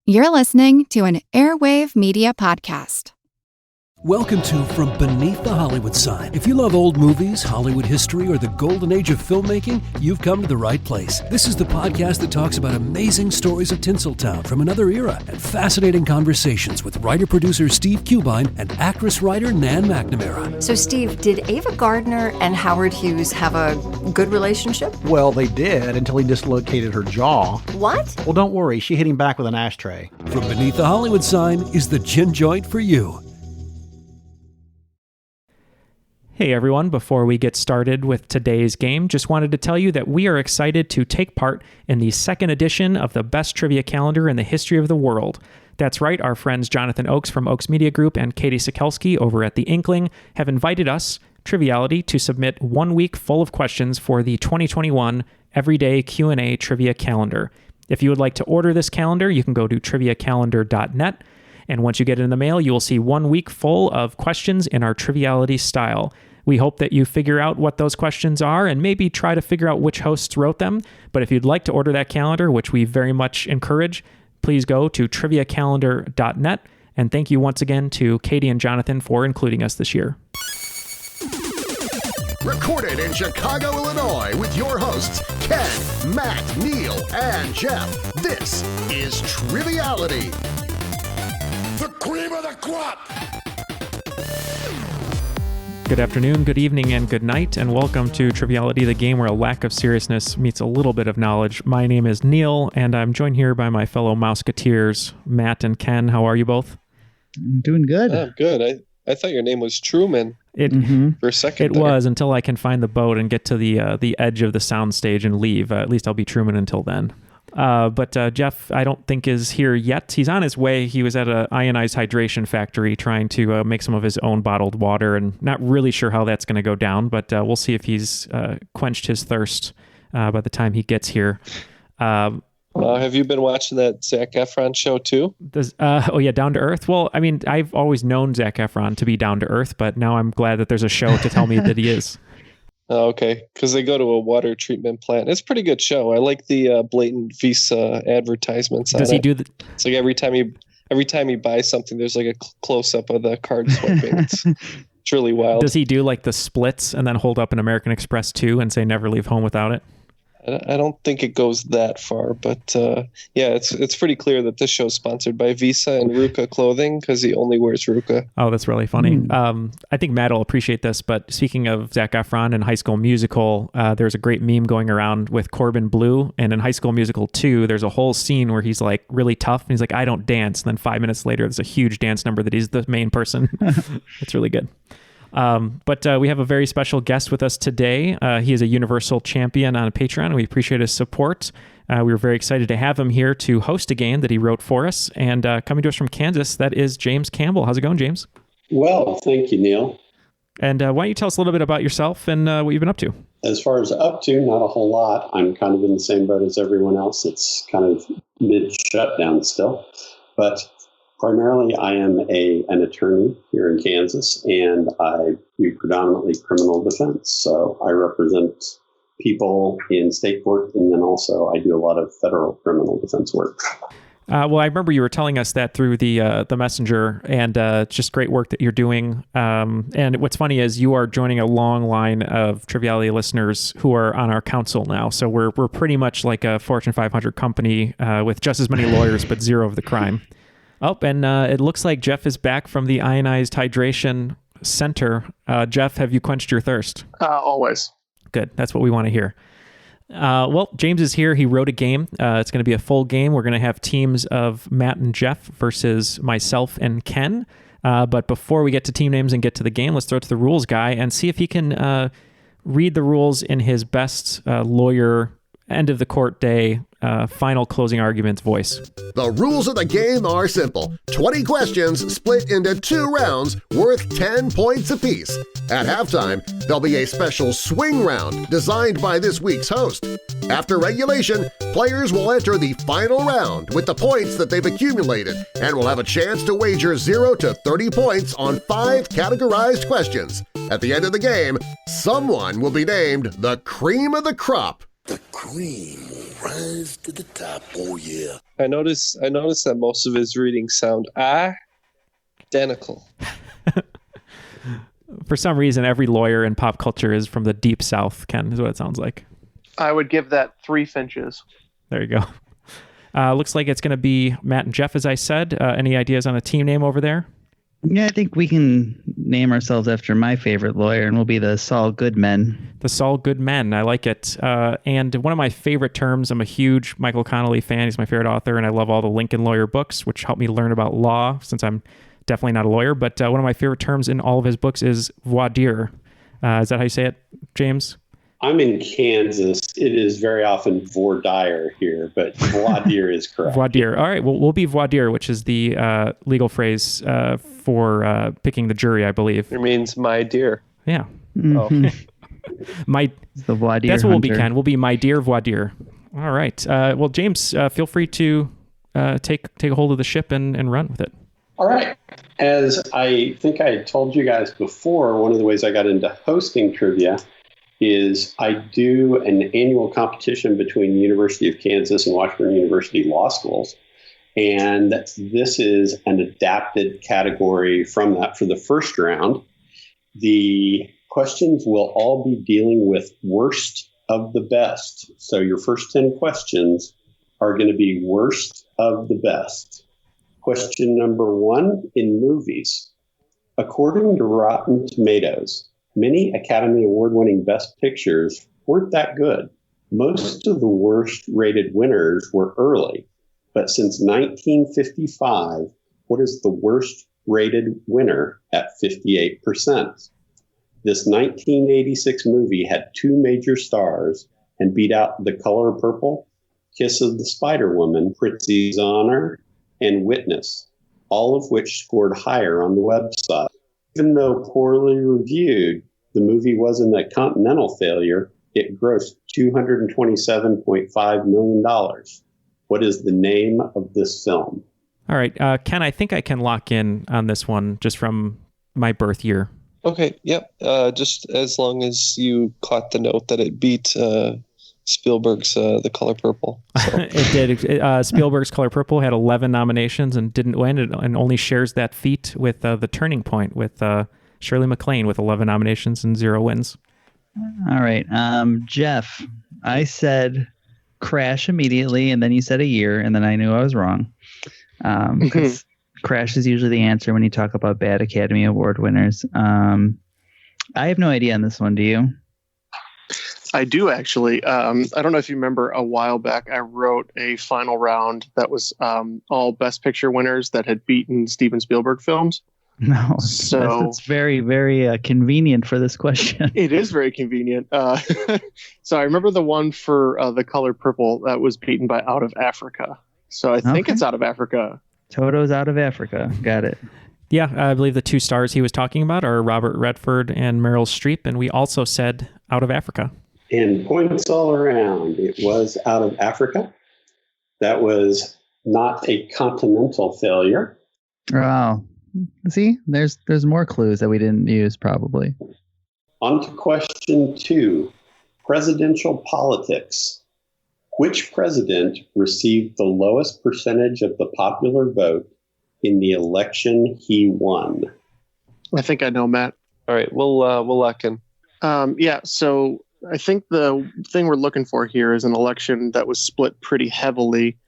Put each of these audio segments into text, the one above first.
You're listening to an Airwave Media Podcast. Welcome to From Beneath the Hollywood Sign. If you love old movies, Hollywood history, or the golden age of filmmaking, you've come to the right place. This is the podcast that talks about amazing stories of Tinseltown from another era and fascinating conversations with writer-producer Steve Cubine and actress-writer Nan McNamara. So, Steve, did Ava Gardner and Howard Hughes have a good relationship? Well, they did until he dislocated her jaw. What? Well, don't worry. She hit him back with an ashtray. From Beneath the Hollywood Sign is the gin joint for you. Hey everyone, before we get started with today's game, just wanted to tell you that we are excited to take part in the second edition of the best trivia calendar in the history of the world. That's right, our friends Jonathan Oakes from Oakes Media Group and Katie Sikelski over at The Inkling have invited us, Triviality, to submit 1 week full of questions for the 2021 Everyday Q&A Trivia Calendar. If you would like to order this calendar, you can go to triviacalendar.net. And once you get it in the mail, you will see 1 week full of questions in our Triviality style. We hope that you figure out what those questions are and maybe try to figure out which hosts wrote them. But if you'd like to order that calendar, which we very much encourage, please go to triviacalendar.net. And thank you once again to Katie and Jonathan for including us this year. Recorded in Chicago, Illinois, with your hosts, Ken, Matt, Neal, and Jeff. This is Triviality. The cream of the crop! Good afternoon, good evening, and good night, and welcome to Triviality, the game where a lack of seriousness meets a little bit of knowledge. My name is Neal, and I'm joined here by my fellow Mouseketeers, Matt and Ken. How are you both? I'm doing good. Oh, good. I thought your name was Truman for a second. It was until I can find the boat and get to the edge of the soundstage and leave. At least I'll be Truman until then. But Jeff, I don't think is here yet. He's on his way. He was at an ionized hydration factory trying to make some of his own bottled water, and not really sure how that's going to go down, but we'll see if he's quenched his thirst by the time he gets here. Have you been watching that Zac Efron show too? Down to Earth? Well, I mean, I've always known Zac Efron to be down to earth, but now I'm glad that there's a show to tell me that he is. Oh, okay, because they go to a water treatment plant. It's a pretty good show. I like the blatant Visa advertisements. Does he do the? It's like every time he buys something, there's like a close up of the card swiping. It's really wild. Does he do like the splits and then hold up an American Express 2 and say never leave home without it? I don't think it goes that far, but it's pretty clear that this show's sponsored by Visa and Ruka clothing because he only wears Ruka. Oh, that's really funny. I think Matt will appreciate this, but speaking of Zac Efron and High School Musical, there's a great meme going around with Corbin Bleu, and in High School Musical 2, there's a whole scene where he's like really tough, and he's like, I don't dance, and then 5 minutes later, there's a huge dance number that he's the main person. It's really good. But we have a very special guest with us today. He is a Universal Champion on Patreon, and we appreciate his support. We were very excited to have him here to host a game that he wrote for us. And coming to us from Kansas, that is James Campbell. How's it going, James? Well, thank you, Neal. And why don't you tell us a little bit about yourself and what you've been up to? As far as up to, not a whole lot. I'm kind of in the same boat as everyone else. It's kind of mid-shutdown still. But primarily, I am an attorney here in Kansas, and I do predominantly criminal defense. So I represent people in state court, and then also I do a lot of federal criminal defense work. Well, I remember you were telling us that through the messenger, and it's just great work that you're doing. And what's funny is you are joining a long line of Triviality listeners who are on our council now. So we're pretty much like a Fortune 500 company with just as many lawyers, but zero of the crime. Oh, and it looks like Jeff is back from the ionized hydration center. Jeff, have you quenched your thirst? Always. Good. That's what we want to hear. Well, James is here. He wrote a game. It's going to be a full game. We're going to have teams of Matt and Jeff versus myself and Ken. But before we get to team names and get to the game, let's throw it to the rules guy and see if he can read the rules in his best lawyer end of the court day final closing arguments voice. The rules of the game are simple. 20 questions split into 2 rounds worth 10 points apiece. At halftime, there'll be a special swing round designed by this week's host. After regulation, players will enter the final round with the points that they've accumulated and will have a chance to wager 0 to 30 points on 5 categorized questions. At the end of the game, someone will be named the cream of the crop The cream will rise to the top. Oh, yeah. I noticed that most of his readings sound identical. For some reason, every lawyer in pop culture is from the deep south, Ken, is what it sounds like. I would give that 3 finches. There you go. Looks like it's going to be Matt and Jeff, as I said. Any ideas on a team name over there? Yeah, I think we can name ourselves after my favorite lawyer, and we'll be the Saul Goodmen. The Saul Goodmen. I like it. And one of my favorite terms, I'm a huge Michael Connelly fan. He's my favorite author, and I love all the Lincoln Lawyer books, which help me learn about law, since I'm definitely not a lawyer. But one of my favorite terms in all of his books is voir dire. Is that how you say it, James? I'm in Kansas. It is very often voir dire here, but voir dire is correct. Voir dire. All right. Well, we'll be voir dire, which is the legal phrase for picking the jury, I believe. It means my dear. Yeah. Mm-hmm. My the voir dire. That's what hunter. we'll be, Ken. We'll be my dear voir dire. All right. Well, James, feel free to take a hold of the ship and run with it. All right. As I think I had told you guys before, one of the ways I got into hosting trivia is I do an annual competition between the University of Kansas and Washburn University Law Schools. And this is an adapted category from that for the first round. The questions will all be dealing with worst of the best. So your first 10 questions are going to be worst of the best. Question number 1, in movies. According to Rotten Tomatoes, many Academy Award-winning Best Pictures weren't that good. Most of the worst-rated winners were early. But since 1955, what is the worst-rated winner at 58%? This 1986 movie had 2 major stars and beat out The Color Purple, Kiss of the Spider-Woman, Prizzi's Honor, and Witness, all of which scored higher on the website. Even though poorly reviewed, the movie wasn't a continental failure. It grossed $227.5 million. What is the name of this film? All right. Ken, I think I can lock in on this one just from my birth year. Okay, yep. Just as long as you caught the note that it beat Spielberg's The Color Purple. So. It did. Spielberg's Color Purple had 11 nominations and didn't win, and only shares that feat with The Turning Point with Shirley MacLaine with 11 nominations and 0 wins. All right. Jeff, I said Crash immediately, and then you said a year, and then I knew I was wrong. Because Crash is usually the answer when you talk about bad Academy Award winners. I have no idea on this one. Do you? I do, actually. I don't know if you remember a while back, I wrote a final round that was all Best Picture winners that had beaten Steven Spielberg films. No, so it's very, very convenient for this question. It is very convenient. So I remember the one for The Color Purple that was beaten by Out of Africa. So I think it's Out of Africa. Toto's Out of Africa. Got it. Yeah, I believe the 2 stars he was talking about are Robert Redford and Meryl Streep, and we also said Out of Africa. And points all around. It was Out of Africa. That was not a continental failure. Oh, see, there's more clues that we didn't use probably. On to question 2, presidential politics. Which president received the lowest percentage of the popular vote in the election he won? I think I know, Matt. All right, we'll lock in. Yeah, so I think the thing we're looking for here is an election that was split pretty heavily.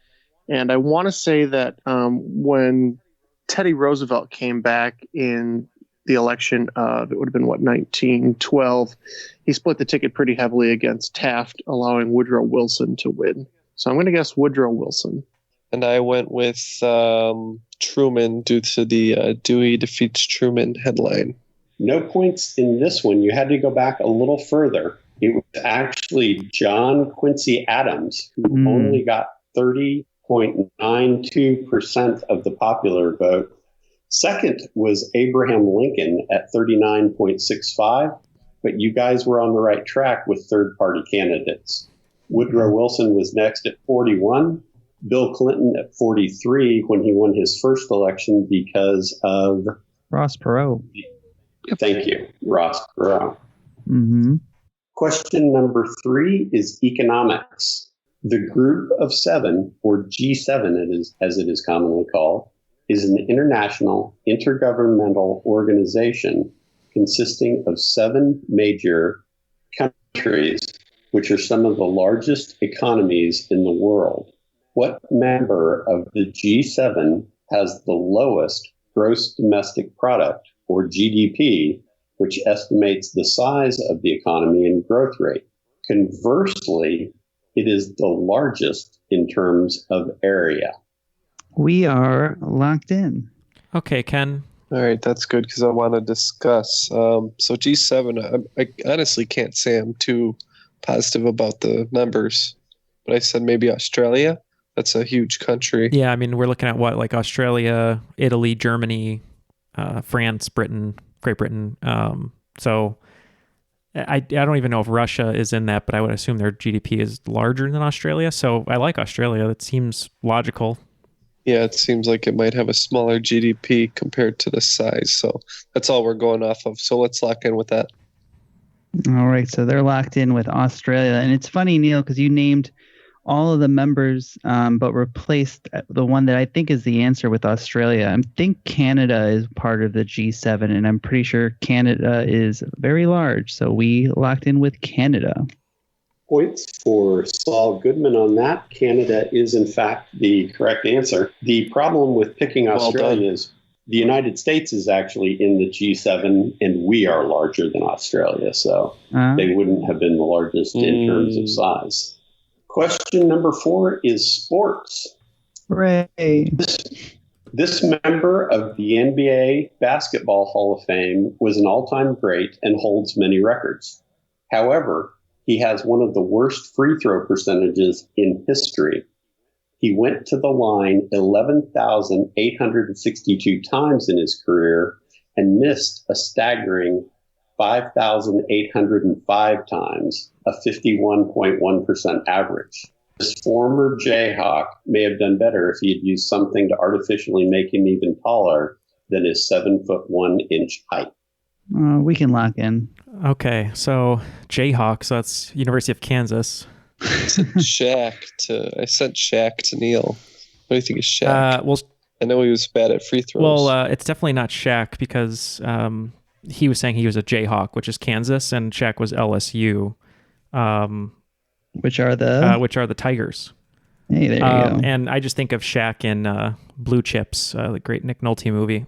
And I want to say that when Teddy Roosevelt came back in the election of, it would have been, 1912, he split the ticket pretty heavily against Taft, allowing Woodrow Wilson to win. So I'm going to guess Woodrow Wilson. And I went with Truman due to the Dewey defeats Truman headline. No points in this one. You had to go back a little further. It was actually John Quincy Adams, who only got 30.92% of the popular vote. Second was Abraham Lincoln at 39.65%, but you guys were on the right track with third-party candidates. Woodrow Wilson was next at 41%, Bill Clinton at 43% when he won his first election because of... Ross Perot. Thank you, Ross Perot. Mm-hmm. Question number 3 is economics. The Group of Seven, or G7 as it is commonly called, is an international intergovernmental organization consisting of 7 major countries, which are some of the largest economies in the world. What member of the G7 has the lowest gross domestic product, or GDP, which estimates the size of the economy and growth rate? Conversely, it is the largest in terms of area. We are locked in. Okay, Ken. All right, that's good because I want to discuss. So G7, I honestly can't say I'm too positive about the numbers, but I said maybe Australia. That's a huge country. Yeah, I mean, we're looking at what, like Australia, Italy, Germany, France, Britain, Great Britain. So I don't even know if Russia is in that, but I would assume their GDP is larger than Australia. So I like Australia. That seems logical. Yeah, it seems like it might have a smaller GDP compared to the size. So that's all we're going off of. So let's lock in with that. All right, so they're locked in with Australia. And it's funny, Neal, because you named all of the members, but replaced the one that I think is the answer with Australia. I think Canada is part of the G7, and I'm pretty sure Canada is very large. So we locked in with Canada. Points for Saul Goodman on that. Canada is, in fact, the correct answer. The problem with picking Australia is the United States is actually in the G7, and we are larger than Australia. So they wouldn't have been the largest in terms of size. Question number 4 is sports. Hooray. This member of the NBA Basketball Hall of Fame was an all-time great and holds many records. However, he has one of the worst free throw percentages in history. He went to the line 11,862 times in his career and missed a staggering 5,805 times, a 51.1% average. This former Jayhawk may have done better if he had used something to artificially make him even taller than his 7'1" height. We can lock in. Okay, so Jayhawk, so that's University of Kansas. I sent Shaq to Neal. What do you think of Shaq? Well, I know he was bad at free throws. Well, it's definitely not Shaq because he was saying he was a Jayhawk, which is Kansas, and Shaq was LSU. Which are the Tigers. Hey, there you go. And I just think of Shaq in Blue Chips, the great Nick Nolte movie.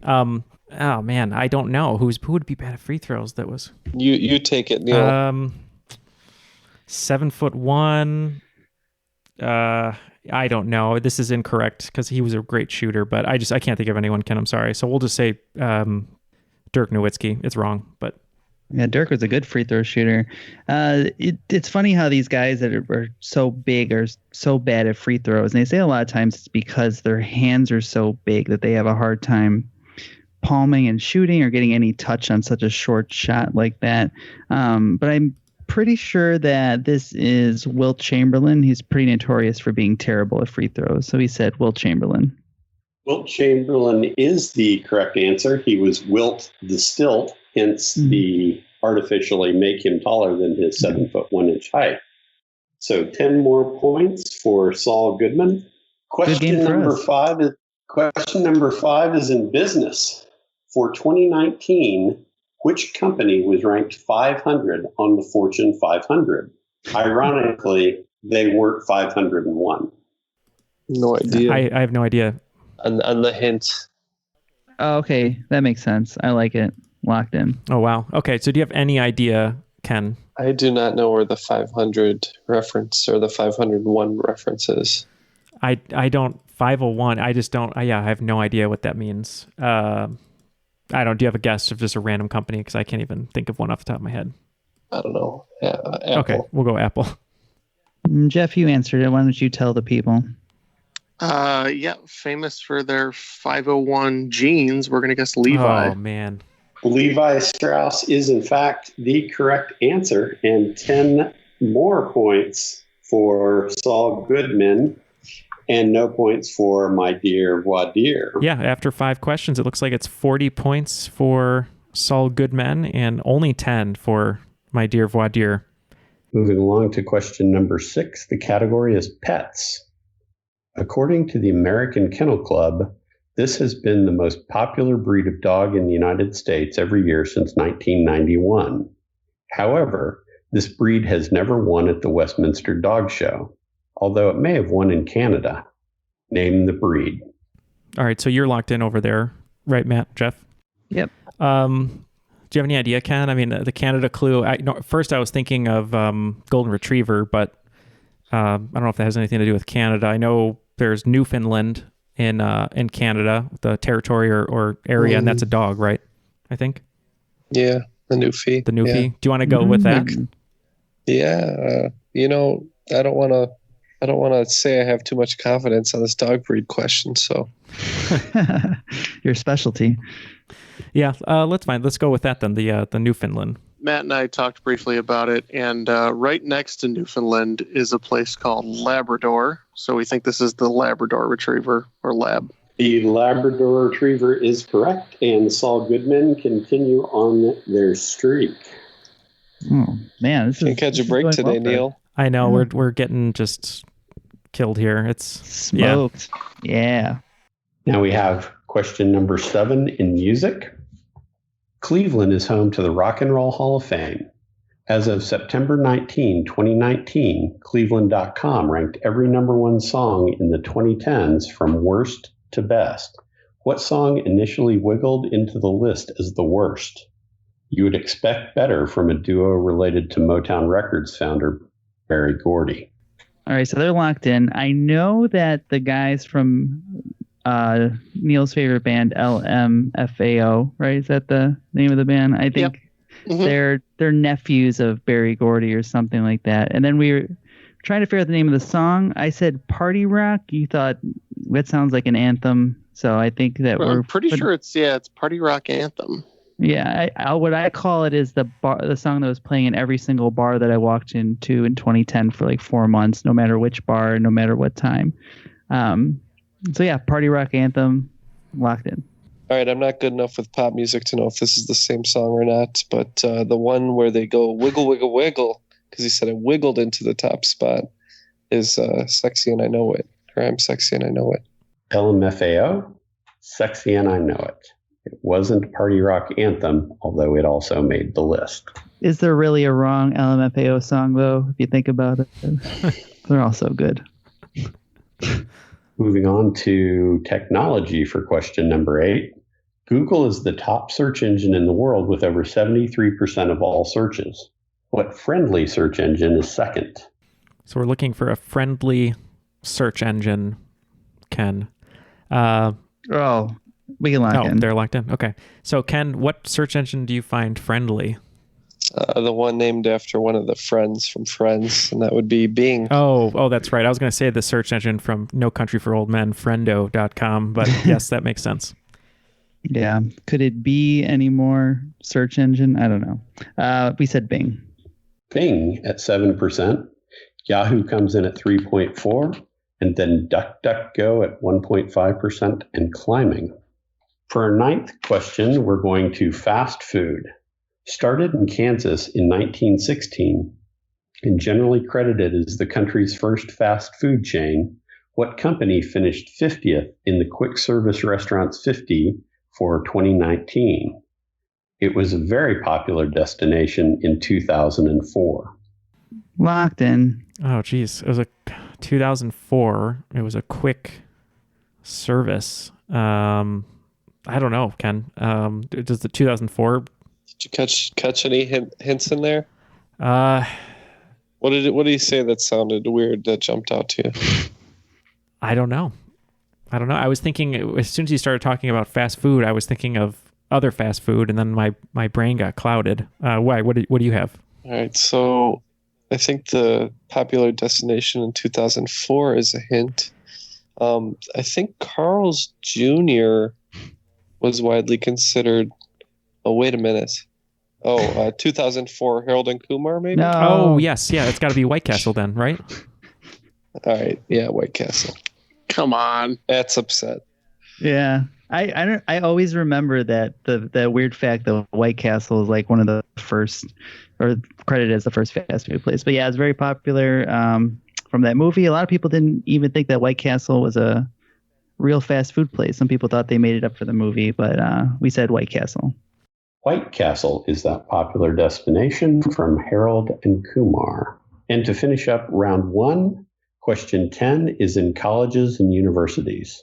Oh man, I don't know who would be bad at free throws. That was you take it, Neal. 7'1". I don't know. This is incorrect because he was a great shooter, but I can't think of anyone. Ken, I'm sorry. So we'll just say Dirk Nowitzki. It's wrong, but. Yeah, Dirk was a good free throw shooter. It's funny how these guys that are so big are so bad at free throws. And they say a lot of times it's because their hands are so big that they have a hard time palming and shooting or getting any touch on such a short shot like that. But I'm pretty sure that this is Wilt Chamberlain. He's pretty notorious for being terrible at free throws. So he said Wilt Chamberlain. Wilt Chamberlain is the correct answer. He was Wilt the Stilt, hence the artificially make him taller than his 7'1" height. So 10 more points for Saul Goodman. Question number 5 is in business. For 2019, which company was ranked 500 on the Fortune 500? Ironically, they weren't 501. No idea. I have no idea. And the hint. Oh, okay, that makes sense. I like it. Locked in. Oh, wow. Okay, so do you have any idea, Ken? I do not know where the 500 reference or the 501 reference is. I don't. 501. I just don't. I have no idea what that means. I don't. Do you have a guess of just a random company? Because I can't even think of one off the top of my head. I don't know. Apple. Okay, we'll go Apple. Jeff, you answered it. Why don't you tell the people? Famous for their 501 jeans. We're going to guess Levi. Oh, man. Levi Strauss is, in fact, the correct answer. And 10 more points for Saul Goodman and no points for my dear voir dire. Yeah, after 5 questions, it looks like it's 40 points for Saul Goodman and only 10 for my dear voir dire. Moving along to question number 6, the category is pets. According to the American Kennel Club, this has been the most popular breed of dog in the United States every year since 1991. However, this breed has never won at the Westminster Dog Show, although it may have won in Canada. Name the breed. All right, so you're locked in over there, right, Matt, Jeff? Yep. Do you have any idea, Ken? I mean, the Canada clue, first I was thinking of Golden Retriever, but I don't know if that has anything to do with Canada. I know there's Newfoundland in Canada, the territory or area, and that's a dog, right? I think. Yeah, the Newfie. The Newfie. Yeah. Do you want to go with that? Yeah, I don't want to say I have too much confidence on this dog breed question. So, your specialty. Yeah, let's go with that then. The Newfoundland. Matt and I talked briefly about it, and right next to Newfoundland is a place called Labrador. So we think this is the Labrador Retriever or Lab. The Labrador Retriever is correct, and Saul Goodman continue on their streak. Oh man, this can't catch a break today, Neal. I know we're getting just killed here. It's smoked. Yeah. Now we have question number 7 in music. Cleveland is home to the Rock and Roll Hall of Fame. As of September 19, 2019, Cleveland.com ranked every number 1 song in the 2010s from worst to best. What song initially wiggled into the list as the worst? You would expect better from a duo related to Motown Records founder Berry Gordy. All right, so they're locked in. I know that the guys from Neal's favorite band, LMFAO, right? Is that the name of the band? I think they're nephews of Berry Gordy or something like that. And then we were trying to figure out the name of the song. I said Party Rock. You thought that sounds like an anthem. So I think that I'm pretty sure it's Party Rock Anthem. Yeah, what I call it is the song that was playing in every single bar that I walked into in 2010 for like 4 months, no matter which bar, no matter what time. So yeah, Party Rock Anthem, locked in. All right, I'm not good enough with pop music to know if this is the same song or not, but the one where they go wiggle, wiggle, wiggle, because he said it wiggled into the top spot, is Sexy and I Know It, or I'm Sexy and I Know It. LMFAO, Sexy and I Know It. It wasn't Party Rock Anthem, although it also made the list. Is there really a wrong LMFAO song, though, if you think about it? They're all so good. Moving on to technology for question number 8. Google is the top search engine in the world with over 73% of all searches. What friendly search engine is second? So we're looking for a friendly search engine, Ken. We can lock in. They're locked in. Okay. So Ken, what search engine do you find friendly? The one named after one of the friends from Friends, and that would be Bing. Oh, that's right. I was going to say the search engine from No Country for Old Men, friendo.com, but yes, that makes sense. Yeah. Could it be any more search engine? I don't know. We said Bing. Bing at 7%. Yahoo comes in at 3.4%, and then DuckDuckGo at 1.5% and climbing. For our 9th question, we're going to fast food. Started in Kansas in 1916 and generally credited as the country's first fast food chain, what company finished 50th in the Quick Service Restaurants 50 for 2019? It was a very popular destination in 2004. Locked in. Oh, geez. It was a 2004. It was a quick service. I don't know, Ken. Does the 2004... Did you catch any hints in there? What did he say that sounded weird that jumped out to you? I don't know. I was thinking, as soon as you started talking about fast food, I was thinking of other fast food, and then my brain got clouded. Why? What do you have? All right, so I think the popular destination in 2004 is a hint. I think Carl's Jr. was widely considered. Oh, wait a minute. 2004 Harold and Kumar, maybe? No. Oh, yes. Yeah, it's got to be White Castle then, right? All right. Yeah, White Castle. Come on. That's upset. Yeah. I always remember that the weird fact that White Castle is like one of the first, or credited as the first fast food place. But yeah, it's very popular from that movie. A lot of people didn't even think that White Castle was a real fast food place. Some people thought they made it up for the movie, but we said White Castle. White Castle is that popular destination from Harold and Kumar. And to finish up round 1, question 10 is in colleges and universities.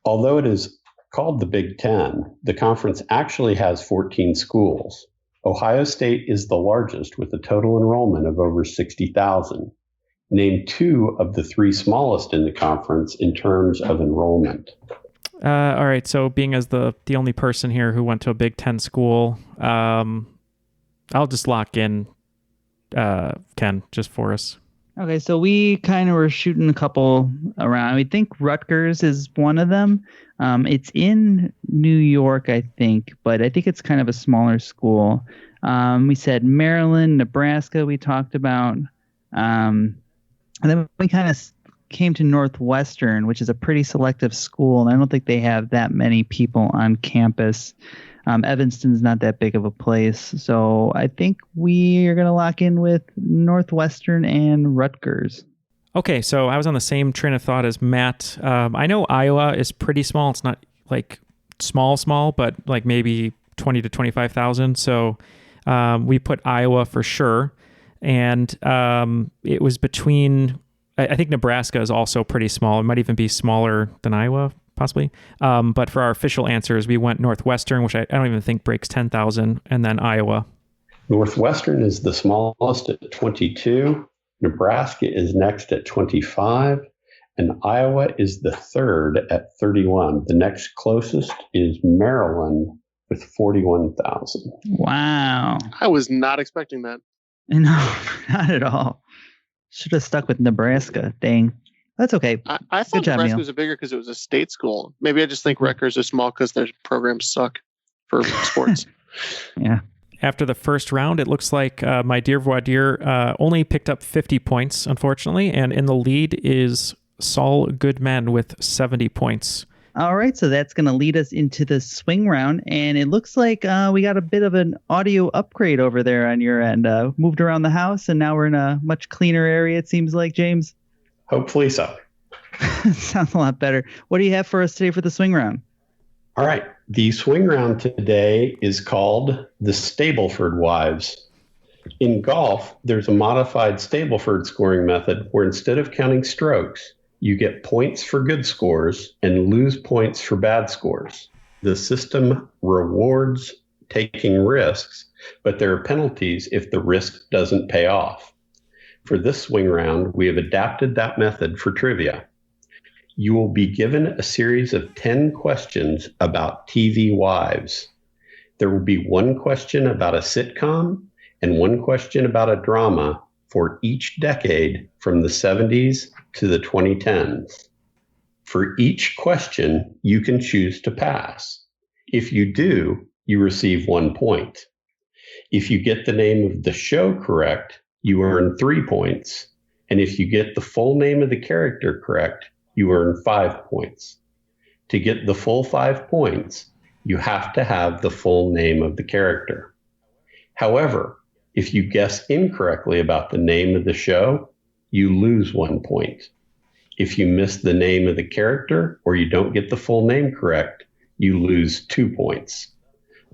Although it is called the Big Ten, the conference actually has 14 schools. Ohio State is the largest with a total enrollment of over 60,000. Name 2 of the 3 smallest in the conference in terms of enrollment. All right, so being as the only person here who went to a Big Ten school, I'll just lock in Ken just for us. Okay, so we kind of were shooting a couple around. We think Rutgers is one of them. It's in New York, I think, but I think it's kind of a smaller school. We said Maryland, Nebraska we talked about. And then we kind of came to Northwestern, which is a pretty selective school, and I don't think they have that many people on campus. Evanston's not that big of a place, so I think we are going to lock in with Northwestern and Rutgers. Okay, so I was on the same train of thought as Matt. I know Iowa is pretty small. It's not like small, but like maybe 20 to 25,000. So we put Iowa for sure. And it was between, I think Nebraska is also pretty small. It might even be smaller than Iowa, possibly. But for our official answers, we went Northwestern, which I don't even think breaks 10,000, and then Iowa. Northwestern is the smallest at 22. Nebraska is next at 25. And Iowa is the third at 31. The next closest is Maryland with 41,000. Wow. I was not expecting that. No, not at all. Should have stuck with Nebraska. Dang. That's okay. I thought Nebraska was bigger because it was a state school. Maybe I just think Rutgers are small because their programs suck for sports. Yeah. After the first round, it looks like My Dear Voir Dire only picked up 50 points, unfortunately. And in the lead is Saul Goodman with 70 points. All right, so that's going to lead us into the swing round, and it looks like we got a bit of an audio upgrade over there on your end. Moved around the house, and now we're in a much cleaner area, it seems like, James. Hopefully so. Sounds a lot better. What do you have for us today for the swing round? All right, the swing round today is called the Stableford Wives. In golf, there's a modified Stableford scoring method where instead of counting strokes, you get points for good scores and lose points for bad scores. The system rewards taking risks, but there are penalties if the risk doesn't pay off. For this swing round, we have adapted that method for trivia. You will be given a series of 10 questions about TV wives. There will be one question about a sitcom and one question about a drama for each decade from the 70s to the 2010s. For each question, you can choose to pass. If you do, you receive 1 point. If you get the name of the show correct, you earn 3 points. And if you get the full name of the character correct, you earn 5 points. To get the full 5 points, you have to have the full name of the character. However, if you guess incorrectly about the name of the show, you lose 1 point. If you miss the name of the character or you don't get the full name correct, you lose 2 points.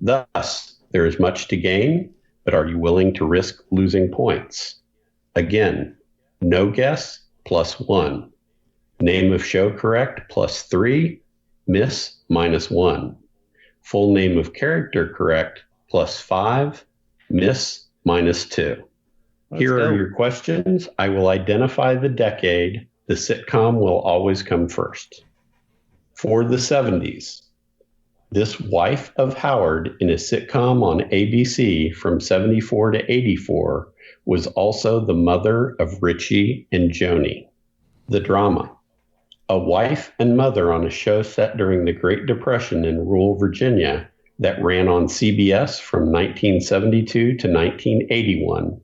Thus, there is much to gain, but are you willing to risk losing points? Again, no guess, +1. Name of show correct, +3. Miss, -1. Full name of character correct, +5. Miss, -2. Here are your questions. I will identify the decade. The sitcom will always come first. For the 70s, this wife of Howard in a sitcom on ABC from 74 to 84 was also the mother of Richie and Joni. The drama. A wife and mother on a show set during the Great Depression in rural Virginia that ran on CBS from 1972 to 1981.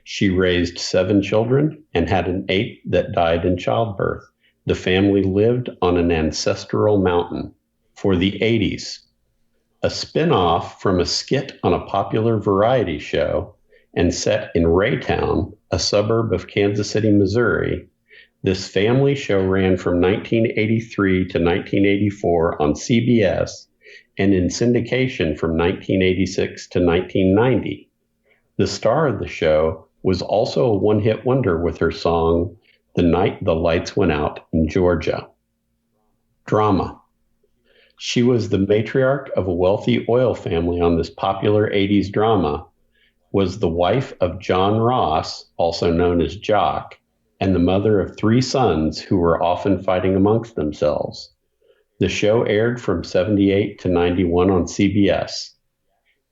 She raised 7 children and had an 8th that died in childbirth. The family lived on an ancestral mountain. For the 80s, A spin-off from a skit on a popular variety show and set in Raytown, a suburb of Kansas City, Missouri, this family show ran from 1983 to 1984 on CBS and in syndication from 1986 to 1990. The star of the show was also a one-hit wonder with her song, The Night the Lights Went Out in Georgia. Drama. She was the matriarch of a wealthy oil family on this popular 80s drama, was the wife of John Ross, also known as Jock, and the mother of 3 sons who were often fighting amongst themselves. The show aired from 78 to 91 on CBS.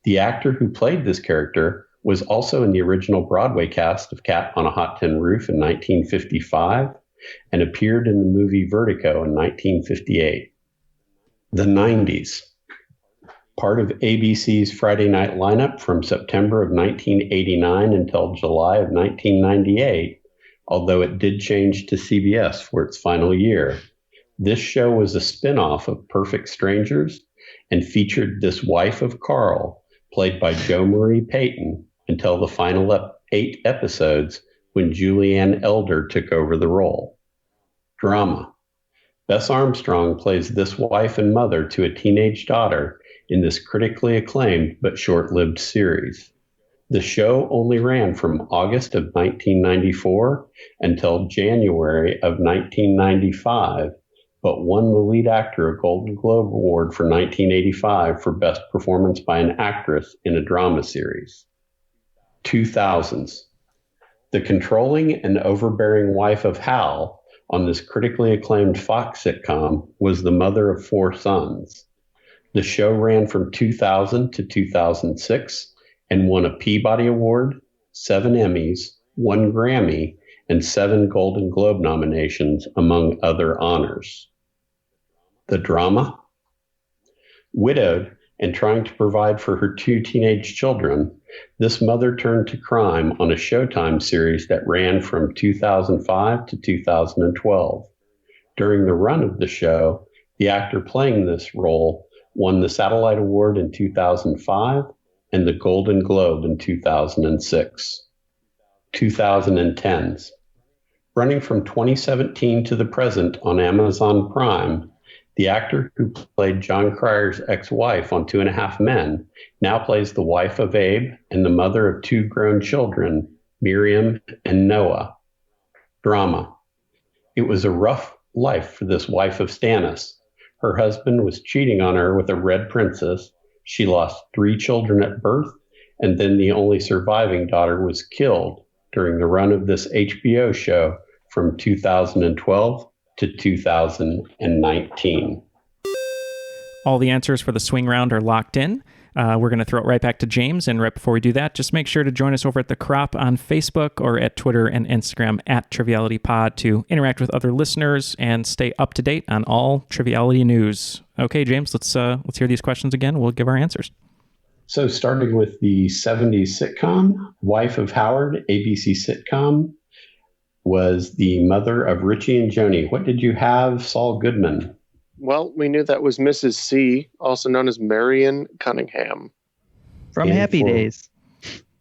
The actor who played this character was also in the original Broadway cast of Cat on a Hot Tin Roof in 1955 and appeared in the movie Vertigo in 1958. The 90s. Part of ABC's Friday night lineup from September of 1989 until July of 1998, although it did change to CBS for its final year. This show was a spin-off of Perfect Strangers and featured this wife of Carl, played by Jo Marie Payton, until the final 8 episodes when Julianne Elder took over the role. Drama. Bess Armstrong plays this wife and mother to a teenage daughter in this critically acclaimed but short-lived series. The show only ran from August of 1994 until January of 1995, but won the lead actor a Golden Globe Award for 1985 for Best Performance by an Actress in a Drama Series. 2000s. The controlling and overbearing wife of Hal on this critically acclaimed Fox sitcom was the mother of 4 sons. The show ran from 2000 to 2006 and won a Peabody Award, 7 Emmys, 1 Grammy, and 7 Golden Globe nominations, among other honors. The drama? Widowed and trying to provide for her 2 teenage children, this mother turned to crime on a Showtime series that ran from 2005 to 2012. During the run of the show, the actor playing this role won the Satellite Award in 2005 and the Golden Globe in 2006. 2010s. Running from 2017 to the present on Amazon Prime, the actor who played John Cryer's ex-wife on 2.5 Men now plays the wife of Abe and the mother of 2 grown children, Miriam and Noah. Drama. It was a rough life for this wife of Stannis. Her husband was cheating on her with a red princess. She lost 3 children at birth, and then the only surviving daughter was killed during the run of this HBO show from 2012 to 2019. All the answers for the swing round are locked in. We're going to throw it right back to James. And right before we do that, just make sure to join us over at The Crop on Facebook or at Twitter and Instagram at Triviality Pod to interact with other listeners and stay up to date on all Triviality news. Okay, James, let's hear these questions again. We'll give our answers. So starting with the 70s sitcom, Wife of Howard, ABC sitcom, was the mother of Richie and Joni. What did you have, Saul Goodman? Well, we knew that was Mrs. C, also known as Marion Cunningham. From Happy Days.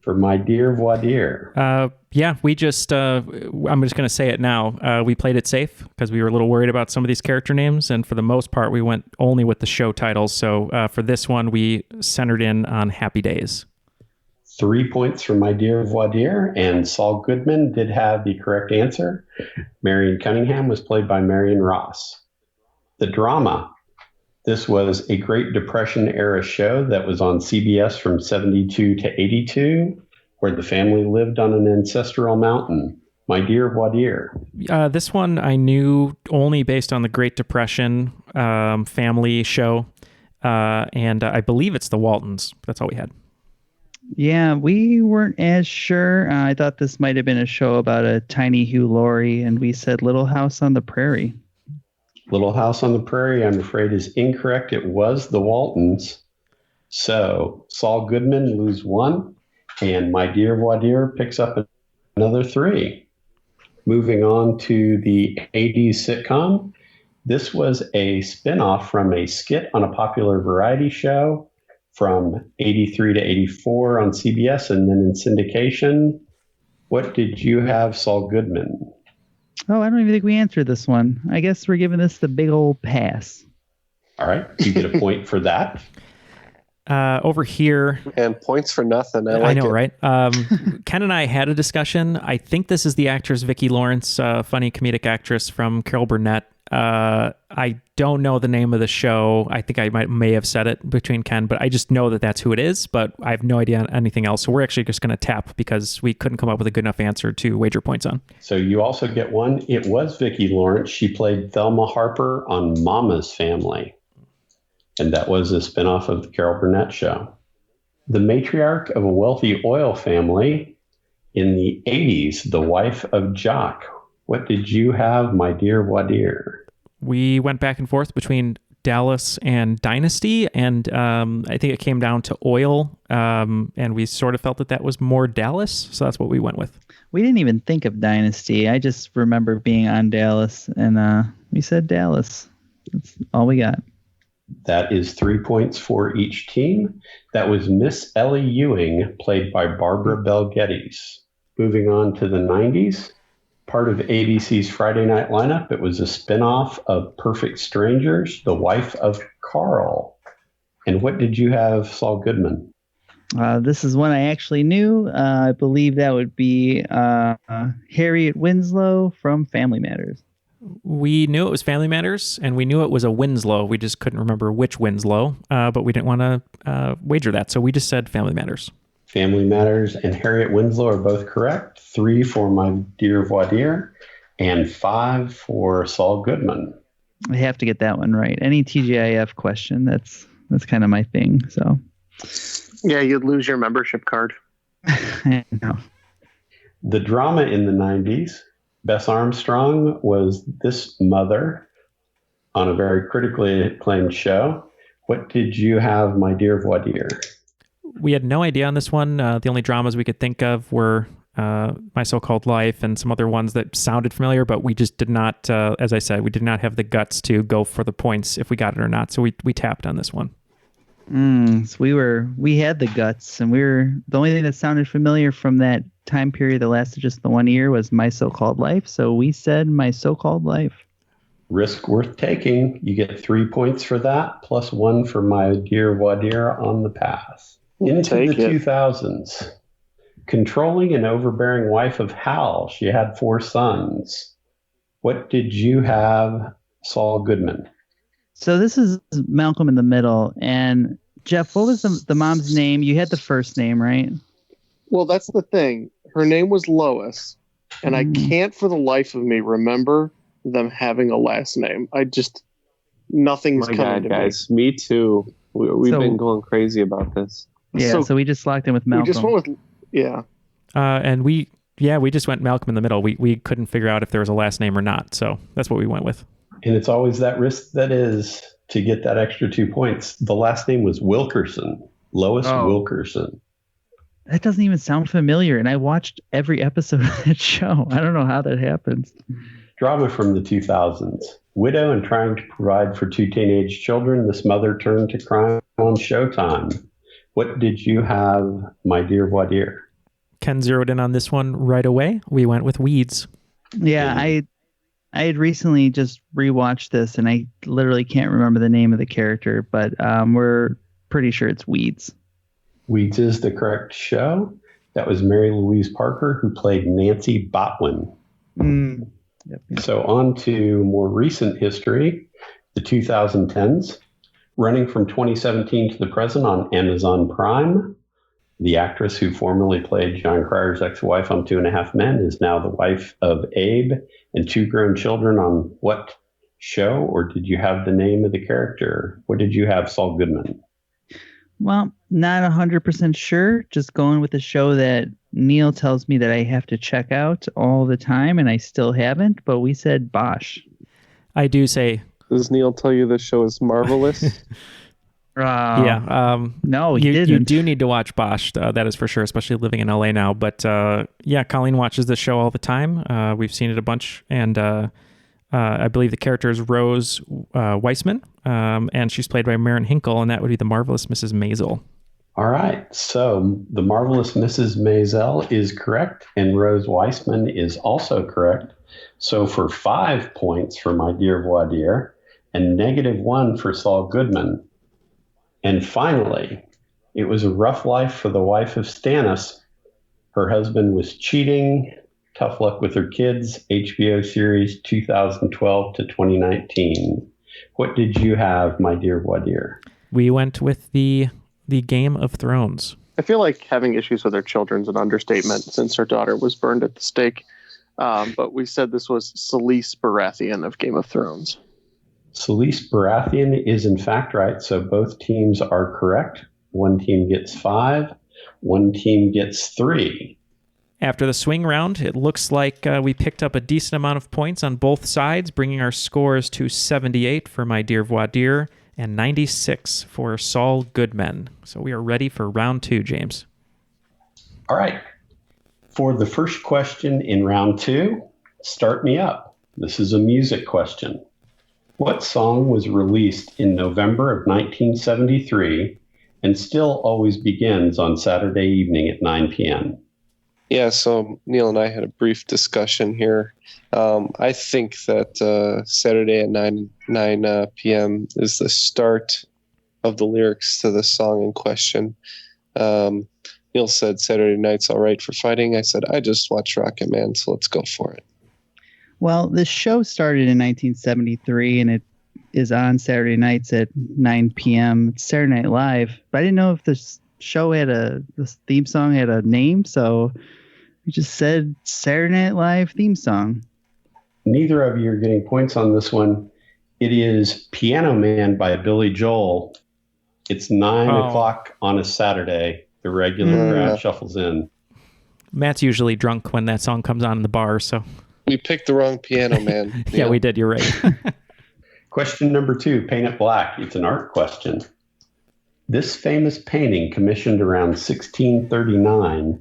For My Dear Voir Dire. Yeah, we just, I'm just going to say it now. We played it safe because we were a little worried about some of these character names. And for the most part, we went only with the show titles. So for this one, we centered in on Happy Days. 3 points for My Dear Voir Dire, and Saul Goodman did have the correct answer. Marion Cunningham was played by Marion Ross. The drama. This was a Great Depression era show that was on CBS from 72 to 82, where the family lived on an ancestral mountain. My Dear Voir Dire. This one I knew only based on the Great Depression family show, and I believe it's the Waltons. That's all we had. Yeah, we weren't as sure. I thought this might have been a show about a tiny Hugh Laurie, and we said Little House on the Prairie. Little House on the Prairie, I'm afraid, is incorrect. It was the Waltons. So Saul Goodman lose 1, and My Dear Voir Dire picks up another 3. Moving on to the 80s sitcom. This was a spinoff from a skit on a popular variety show from 83 to 84 on CBS and then in syndication. What did you have Saul Goodman? Oh, I don't even think we answered this one. I guess we're giving this the big old pass. All right. You get a point for that. Over here. And points for nothing. I know, right? Ken and I had a discussion. I think this is the actress Vicki Lawrence, funny comedic actress from Carol Burnett. I don't know the name of the show. I think I may have said it between Ken, but I just know that that's who it is, but I have no idea on anything else. So we're actually just going to tap because we couldn't come up with a good enough answer to wager points on. So you also get one. It was Vicki Lawrence. She played Thelma Harper on Mama's Family. And that was a spinoff of the Carol Burnett show. The matriarch of a wealthy oil family in the 80s, the wife of Jock. What did you have, my dear Wadir? We went back and forth between Dallas and Dynasty, and I think it came down to oil, and we sort of felt that was more Dallas, so that's what we went with. We didn't even think of Dynasty. I just remember being on Dallas, and we said Dallas. That's all we got. That is 3 points for each team. That was Miss Ellie Ewing, played by Barbara Bel Geddes. Moving on to the 90s, part of ABC's Friday night lineup, it was a spinoff of Perfect Strangers, the wife of Carl. And what did you have, Saul Goodman? This is one I actually knew. I believe that would be Harriet Winslow from Family Matters. We knew it was Family Matters, and we knew it was a Winslow. We just couldn't remember which Winslow, but we didn't want to wager that, so we just said Family Matters. Family Matters and Harriet Winslow are both correct. 3 for my dear Wadir, and 5 for Saul Goodman. I have to get that one right. Any TGIF question, that's kind of my thing. So, yeah, you'd lose your membership card. I know. The drama in the 90s. Bess Armstrong was this mother on a very critically acclaimed show. What did you have, my dear Wadir? We had no idea on this one. The only dramas we could think of were My So-Called Life and some other ones that sounded familiar, but we just did not, as I said, we did not have the guts to go for the points if we got it or not. So we tapped on this one. So we had the guts, and the only thing that sounded familiar from that time period that lasted just the 1 year was My So-Called Life. So we said My So-Called Life. Risk worth taking. You get 3 points for that, plus 1 for my dear Wadir on the pass. Into the 2000s. Controlling and overbearing wife of Hal. She had 4 sons. What did you have, Saul Goodman? So this is Malcolm in the Middle. And Jeff, what was the mom's name? You had the first name, right? Well, that's the thing. Her name was Lois, and I can't for the life of me remember them having a last name. Nothing's coming to guys. Me too. We've been going crazy about this. Yeah, so we just locked in with Malcolm. We just went with, yeah. And we just went Malcolm in the Middle. We couldn't figure out if there was a last name or not, so that's what we went with. And it's always that risk that is to get that extra 2 points. The last name was Wilkerson. Lois Wilkerson. That doesn't even sound familiar, and I watched every episode of that show. I don't know how that happens. Drama from the 2000s. Widow and trying to provide for 2 teenage children, this mother turned to crime on Showtime. What did you have, my dear Wadir? Ken zeroed in on this one right away. We went with Weeds. Yeah, I had recently just rewatched this, and I literally can't remember the name of the character, but we're pretty sure it's Weeds. Weeds is the correct show. That was Mary Louise Parker, who played Nancy Botwin. Yep. So on to more recent history, the 2010s. Running from 2017 to the present on Amazon Prime, the actress who formerly played John Cryer's ex-wife on 2.5 Men is now the wife of Abe and 2 grown children on what show? Or did you have the name of the character? What did you have, Saul Goodman? Well, not 100% sure. Just going with the show that Neal tells me that I have to check out all the time, and I still haven't. But we said Bosch. I do say. Does Neal tell you this show is marvelous? Yeah. No, he you didn't. You do need to watch Bosch. That is for sure, especially living in LA now. But yeah, Colleen watches this show all the time. We've seen it a bunch, and I believe the character is Rose Weissman, and she's played by Maren Hinkle, and that would be the marvelous Mrs. Maisel. All right. So the marvelous Mrs. Maisel is correct, and Rose Weissman is also correct. So for 5 points for My Dear Voir Dire and -1 for Saul Goodman. And finally, it was a rough life for the wife of Stannis. Her husband was cheating. Tough luck with her kids. HBO series 2012 to 2019. What did you have, My Dear Voir Dire? We went with the Game of Thrones. I feel like having issues with her children's an understatement since her daughter was burned at the stake. But we said this was Selyse Baratheon of Game of Thrones. Selyse Baratheon is in fact right, so both teams are correct. One team gets 5, one team gets 3. After the swing round, it looks like we picked up a decent amount of points on both sides, bringing our scores to 78 for My Dear Voir Dire and 96 for Saul Goodman. So we are ready for round 2, James. All right. For the first question in round 2, start me up. This is a music question. What song was released in November of 1973 and still always begins on Saturday evening at 9 p.m.? Yeah, so Neal and I had a brief discussion here. I think that Saturday at 9 p.m. is the start of the lyrics to the song in question. Neal said Saturday night's all right for fighting. I said, I just watched Rocket Man, so let's go for it. Well, the show started in 1973, and it is on Saturday nights at 9 p.m. It's Saturday Night Live, but I didn't know if this show this theme song had a name, so we just said Saturday Night Live theme song. Neither of you are getting points on this one. It is Piano Man by Billy Joel. It's 9 o'clock on a Saturday. The regular crowd shuffles in. Matt's usually drunk when that song comes on in the bar, so... We picked the wrong Piano Man. Yeah, we did. You're right. Question number 2, Paint It Black. It's an art question. This famous painting, commissioned around 1639,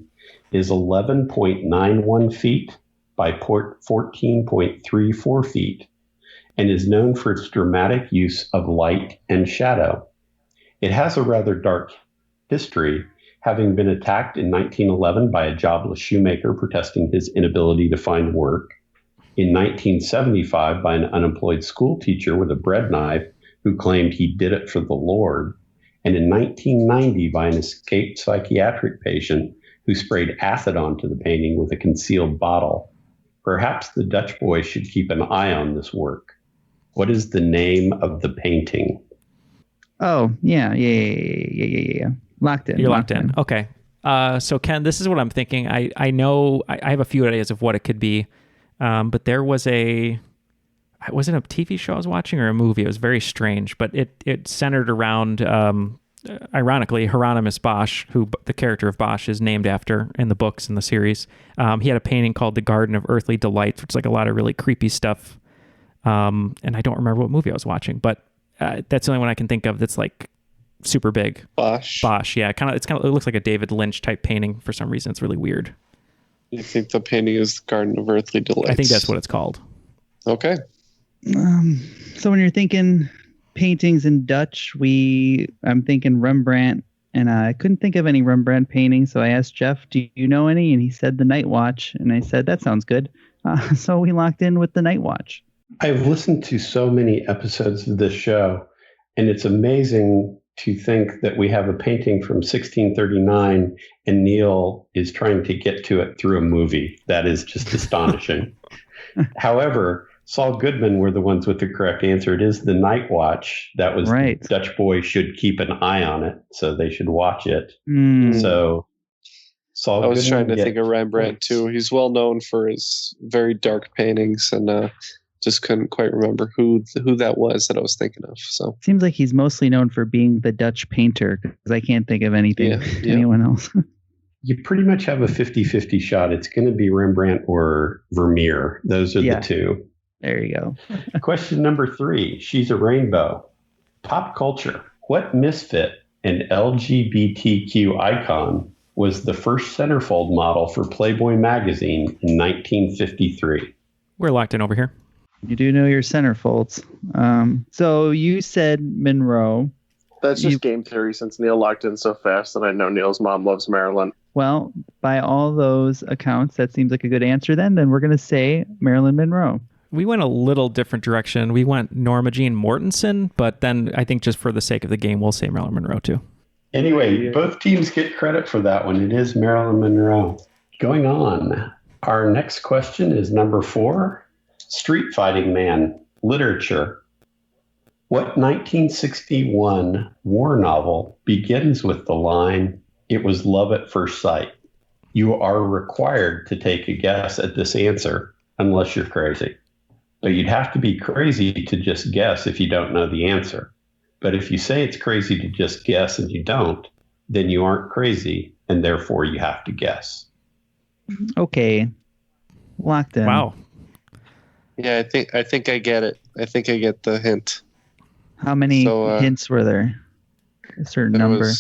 is 11.91 feet by 14.34 feet and is known for its dramatic use of light and shadow. It has a rather dark history, having been attacked in 1911 by a jobless shoemaker protesting his inability to find work, in 1975 by an unemployed school teacher with a bread knife who claimed he did it for the Lord, and in 1990 by an escaped psychiatric patient who sprayed acid onto the painting with a concealed bottle. Perhaps the Dutch boy should keep an eye on this work. What is the name of the painting? Oh, yeah. Locked in. You're locked in. Okay. So, Ken, this is what I'm thinking. I know I have a few ideas of what it could be, but there was was it a TV show I was watching or a movie? It was very strange, but it centered around, ironically, Hieronymus Bosch, who the character of Bosch is named after in the books in the series. He had a painting called The Garden of Earthly Delights, which is like a lot of really creepy stuff. And I don't remember what movie I was watching, but that's the only one I can think of that's like super big. Bosch, yeah. It looks like a David Lynch type painting for some reason. It's really weird. You think the painting is The Garden of Earthly Delights? I think that's what it's called. Okay. So when you're thinking paintings in Dutch, I'm thinking Rembrandt, and I couldn't think of any Rembrandt paintings, so I asked Jeff, do you know any? And he said The Night Watch, and I said, that sounds good. So we locked in with The Night Watch. I've listened to so many episodes of this show, and it's amazing to think that we have a painting from 1639 and Neal is trying to get to it through a movie. That is just astonishing. However, Saul Goodman were the ones with the correct answer. It is The Night Watch. That was right. Dutch boy should keep an eye on it, so they should watch it. So Saul I was Goodman trying to think of Rembrandt too. He's well known for his very dark paintings, and just couldn't quite remember who that was that I was thinking of. So seems like he's mostly known for being the Dutch painter, because I can't think of anyone else. You pretty much have a 50-50 shot. It's going to be Rembrandt or Vermeer. Those are the two. There you go. Question number 3. She's a rainbow. Pop culture. What misfit and LGBTQ icon was the first centerfold model for Playboy magazine in 1953? We're locked in over here. You do know your centerfolds. So you said Monroe. That's just game theory since Neal locked in so fast, and I know Neal's mom loves Marilyn. Well, by all those accounts, that seems like a good answer then. Then we're going to say Marilyn Monroe. We went a little different direction. We went Norma Jean Mortensen, but then I think just for the sake of the game, we'll say Marilyn Monroe too. Anyway, both teams get credit for that one. It is Marilyn Monroe. Going on. Our next question is number 4. Street Fighting Man, literature. What 1961 war novel begins with the line, "It was love at first sight"? You are required to take a guess at this answer unless you're crazy. But you'd have to be crazy to just guess if you don't know the answer. But if you say it's crazy to just guess and you don't, then you aren't crazy, and therefore you have to guess. Okay. Locked in. Wow. Yeah, I think I get it. I think I get the hint. How many hints were there? A certain number.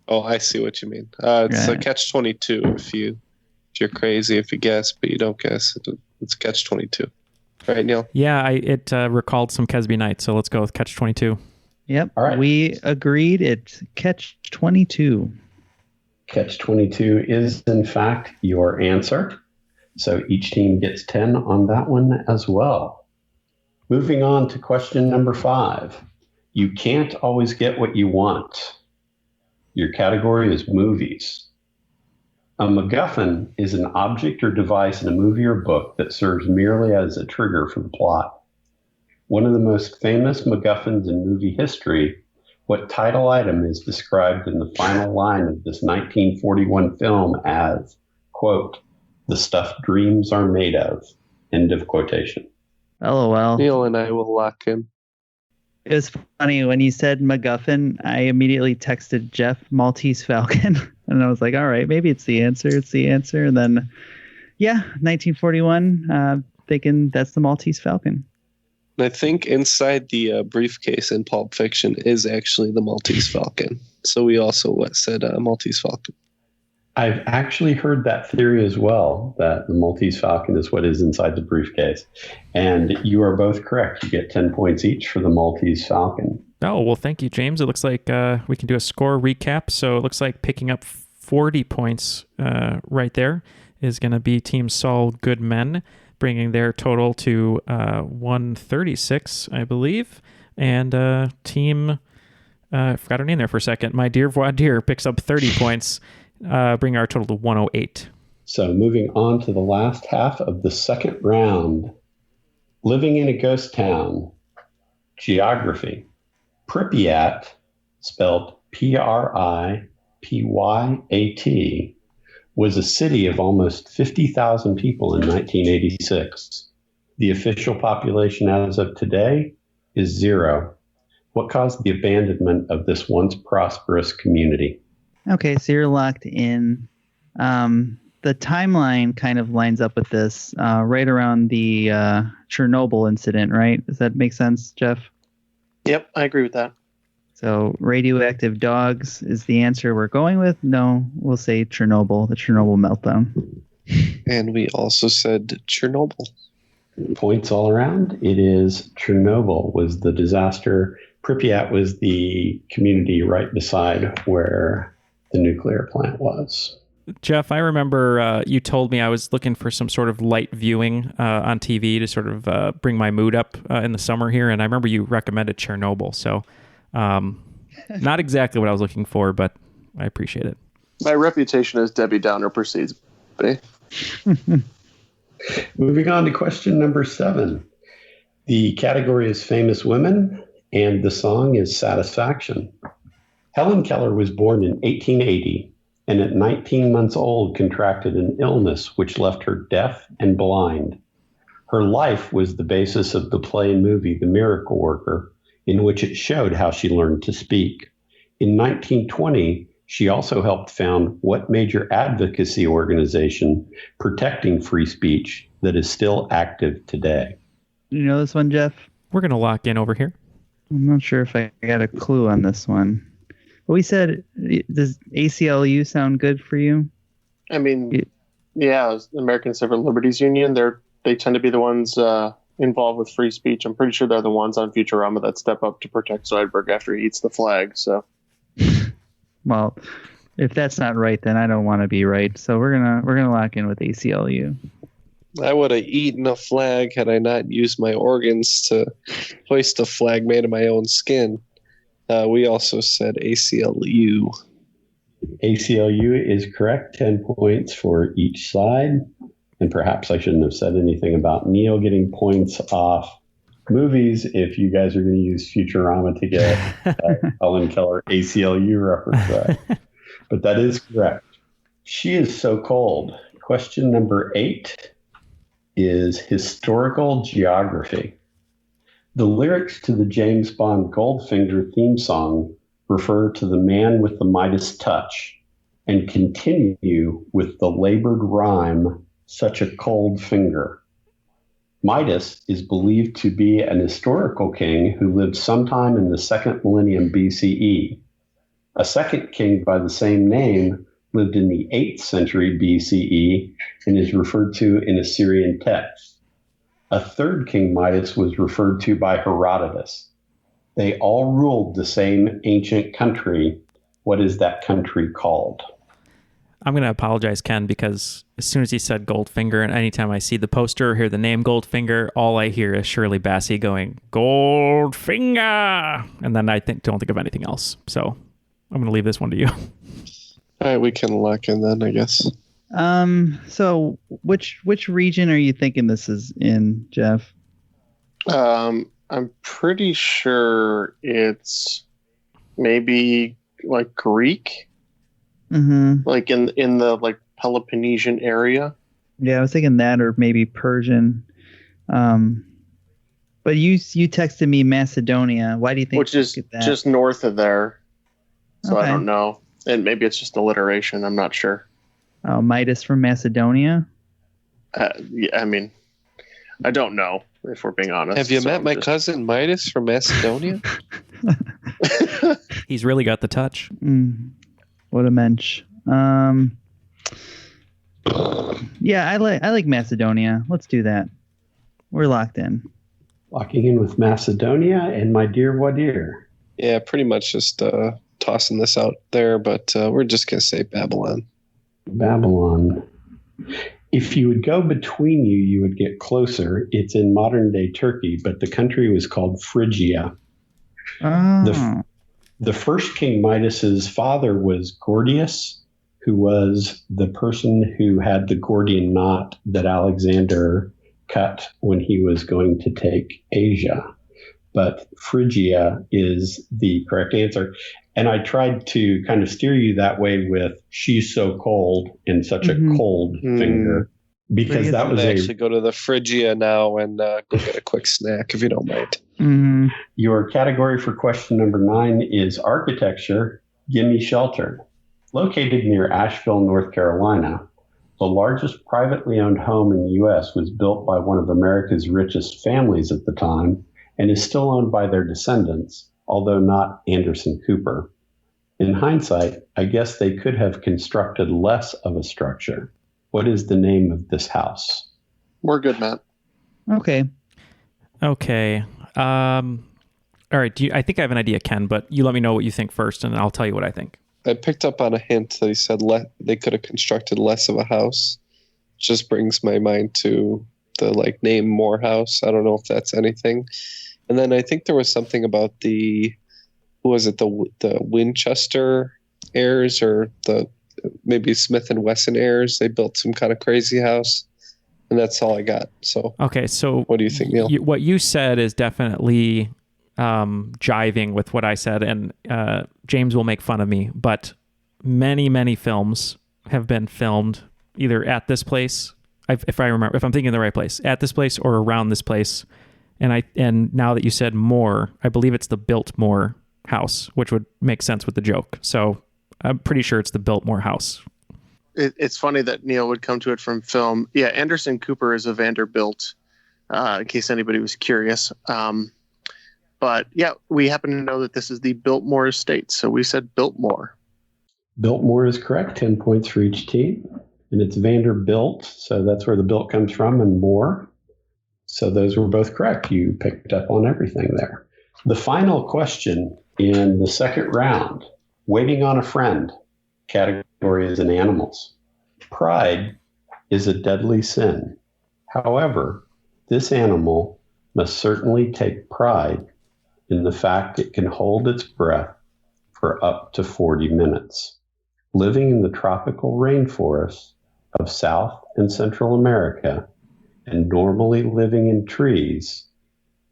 I see what you mean. It's a catch-22 if you're crazy if you guess, but you don't guess. It's catch-22. Right, Neal? Yeah, it recalled some Kesby Nights, so let's go with catch-22. Yep. All right. We agreed it's catch-22. Catch-22 is, in fact, your answer. So each team gets 10 on that one as well. Moving on to question number 5. You can't always get what you want. Your category is movies. A MacGuffin is an object or device in a movie or book that serves merely as a trigger for the plot. One of the most famous MacGuffins in movie history, what title item is described in the final line of this 1941 film as, quote, "the stuff dreams are made of," end of quotation. LOL. Neal and I will lock in. It was funny when you said MacGuffin, I immediately texted Jeff Maltese Falcon. And I was like, all right, maybe it's the answer. It's the answer. And then, 1941, thinking that's the Maltese Falcon. And I think inside the briefcase in Pulp Fiction is actually the Maltese Falcon. So we also said Maltese Falcon. I've actually heard that theory as well, that the Maltese Falcon is what is inside the briefcase. And you are both correct. You get 10 points each for the Maltese Falcon. Oh, well, thank you, James. It looks like we can do a score recap. So it looks like picking up 40 points right there is going to be Team Saul Goodmen, bringing their total to 136, I believe. And Team, I forgot her name there for a second, My Dear Voir Dire picks up 30 points, bringing our total to 108. So moving on to the last half of the second round. Living in a ghost town. Geography. Pripyat, spelled Pripyat, was a city of almost 50,000 people in 1986. The official population as of today is 0. What caused the abandonment of this once prosperous community? Okay, so you're locked in. The timeline kind of lines up with this, right around the Chernobyl incident, right? Does that make sense, Jeff? Yep, I agree with that. So radioactive dogs is the answer we're going with. No, we'll say Chernobyl, the Chernobyl meltdown. And we also said Chernobyl. Points all around. It is Chernobyl was the disaster. Pripyat was the community right beside where the nuclear plant was. Jeff, I remember you told me I was looking for some sort of light viewing on TV to sort of bring my mood up in the summer here. And I remember you recommended Chernobyl. So not exactly what I was looking for, but I appreciate it. My reputation as Debbie Downer precedes me. Moving on to question number 7. The category is famous women, and the song is Satisfaction. Helen Keller was born in 1880. And at 19 months old contracted an illness which left her deaf and blind. Her life was the basis of the play and movie The Miracle Worker, in which it showed how she learned to speak. In 1920, she also helped found what major advocacy organization protecting free speech that is still active today? You know this one, Jeff? We're going to lock in over here. I'm not sure if I got a clue on this one. But we said, does ACLU sound good for you? I mean, yeah, American Civil Liberties Union, they tend to be the ones involved with free speech. I'm pretty sure they're the ones on Futurama that step up to protect Zoidberg after he eats the flag. So, Well, if that's not right, then I don't want to be right. So we're gonna lock in with ACLU. I would have eaten a flag had I not used my organs to hoist a flag made of my own skin. We also said ACLU. ACLU is correct. 10 points for each side. And perhaps I shouldn't have said anything about Neal getting points off movies if you guys are going to use Futurama to get Helen Keller ACLU reference right. But that is correct. She is so cold. Question number 8 is historical geography. The lyrics to the James Bond Goldfinger theme song refer to the man with the Midas touch and continue with the labored rhyme, such a cold finger. Midas is believed to be an historical king who lived sometime in the 2nd millennium BCE. A second king by the same name lived in the 8th century BCE and is referred to in Assyrian texts. A third King Midas was referred to by Herodotus. They all ruled the same ancient country. What is that country called? I'm going to apologize, Ken, because as soon as he said Goldfinger, and anytime I see the poster or hear the name Goldfinger, all I hear is Shirley Bassey going, Goldfinger! And then I don't think of anything else. So I'm going to leave this one to you. All right, we can lock in then, I guess. So which region are you thinking this is in, Jeff? I'm pretty sure it's maybe like Greek, like in the like Peloponnesian area. Yeah, I was thinking that, or maybe Persian. But you texted me Macedonia. Why do you think? Which is just north of there. So okay. I don't know, and maybe it's just alliteration. I'm not sure. Oh, Midas from Macedonia? Yeah, I mean, I don't know, if we're being honest. Have you met my cousin Midas from Macedonia? He's really got the touch. What a mensch. Yeah, I like Macedonia. Let's do that. We're locked in. Locking in with Macedonia and my dear Wadir. Yeah, pretty much just tossing this out there, but we're just going to say Babylon. Babylon. If you would go between you would get closer. It's in modern-day Turkey, but the country was called Phrygia. Oh. The first King Midas's father was Gordius, who was the person who had the Gordian knot that Alexander cut when he was going to take Asia. But Phrygia is the correct answer. And I tried to kind of steer you that way with she's so cold and such a cold finger. Because that was actually go to the Phrygia now and go get a quick snack if you don't mind. Your category for question number 9 is architecture. Gimme shelter. Located near Asheville, North Carolina, the largest privately owned home in the U.S. was built by one of America's richest families at the time and is still owned by their descendants, although not Anderson Cooper. In hindsight, I guess they could have constructed less of a structure. What is the name of this house? We're good, Matt. Okay. All right. I think I have an idea, Ken, but you let me know what you think first, and I'll tell you what I think. I picked up on a hint that he said they could have constructed less of a house. Just brings my mind to the name Morehouse. I don't know if that's anything. And then I think there was something about the Winchester heirs or maybe Smith and Wesson heirs. They built some kind of crazy house, and that's all I got. So okay. So what do you think, Neal? What you said is definitely jiving with what I said, and James will make fun of me, but many films have been filmed either at this place, if I'm thinking of the right place, at this place or around this place. And now that you said Moore, I believe it's the Biltmore house, which would make sense with the joke. So I'm pretty sure it's the Biltmore house. It's funny that Neal would come to it from film. Yeah, Anderson Cooper is a Vanderbilt, in case anybody was curious. But yeah, we happen to know that this is the Biltmore estate, so we said Biltmore. Biltmore is correct. 10 points for each team. And it's Vanderbilt, so that's where the Bilt comes from, and Moore. So those were both correct. You picked up on everything there. The final question in the second round, waiting on a friend, category is in animals. Pride is a deadly sin. However, this animal must certainly take pride in the fact it can hold its breath for up to 40 minutes. Living in the tropical rainforests of South and Central America and normally living in trees,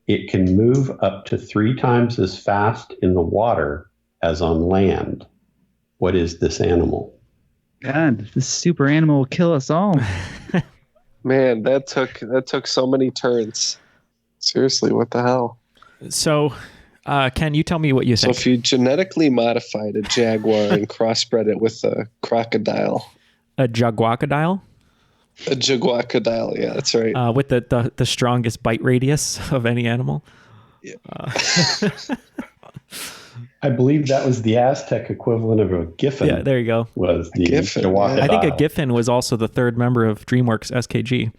it can move up to 3 times as fast in the water as on land. What is this animal? God, this super animal will kill us all. Man, that took so many turns. Seriously, what the hell? So, Ken, you tell me what you think. So if you genetically modified a jaguar and crossbred it with a crocodile. A jaguacodile? A jaguacodile, yeah, that's right. With the strongest bite radius of any animal. Yeah. I believe that was the Aztec equivalent of a giffin. Yeah, there you go. Was the giffin, jaguacodile. I think a giffin was also the third member of DreamWorks SKG.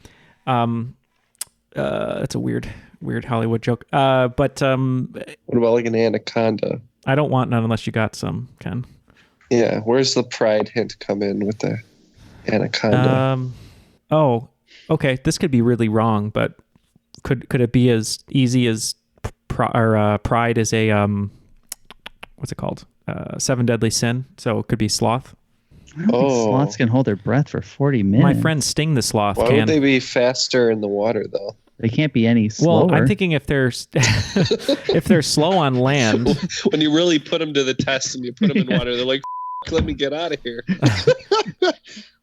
That's a weird Hollywood joke. But what about like an anaconda? I don't want none unless you got some, Ken. Yeah, where's the pride hint come in with the anaconda? Oh, okay. This could be really wrong, but could it be as easy as pride is a what's it called? 7 deadly sin. So it could be sloth. I don't think sloths can hold their breath for 40 minutes. My friend Sting the sloth Why can. would they be faster in the water though? They can't be any slower. Well, I'm thinking if they're if they're slow on land. When you really put them to the test and you put them in water, they're like, "Let me get out of here."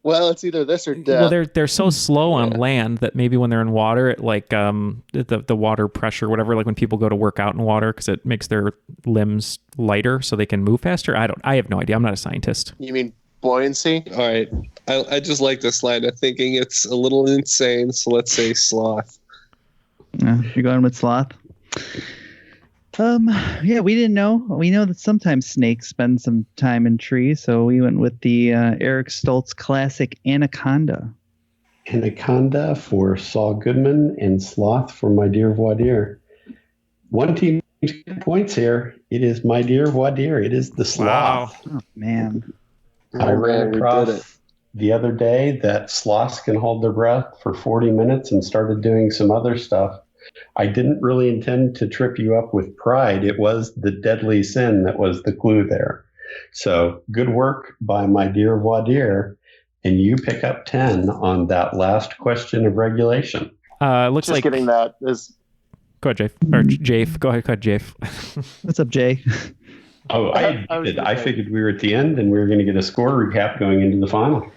Well, it's either this or death. Well, they're so slow on land that maybe when they're in water, it like the water pressure, whatever. Like when people go to work out in water, because it makes their limbs lighter, so they can move faster. I have no idea. I'm not a scientist. You mean buoyancy? All right, I just like this line of thinking. It's a little insane, so let's say sloth. You're going with sloth. Yeah, we didn't know. We know that sometimes snakes spend some time in trees, so we went with the Eric Stoltz classic Anaconda. Anaconda for Saul Goodman and sloth for My Dear Voir dire. One team points here. It is My Dear Voir dire. It is the sloth. Wow. Oh, man. I ran across the other day that sloths can hold their breath for 40 minutes and started doing some other stuff. I didn't really intend to trip you up with pride. It was the deadly sin that was the clue there. So good work by My Dear Voir dire. And you pick up 10 on that last question of regulation. Looks Just like getting that is. Go ahead, Jafe. Or Jafe. Go ahead, Jafe. What's up, Jay? Oh, I figured we were at the end and we were going to get a score recap going into the final.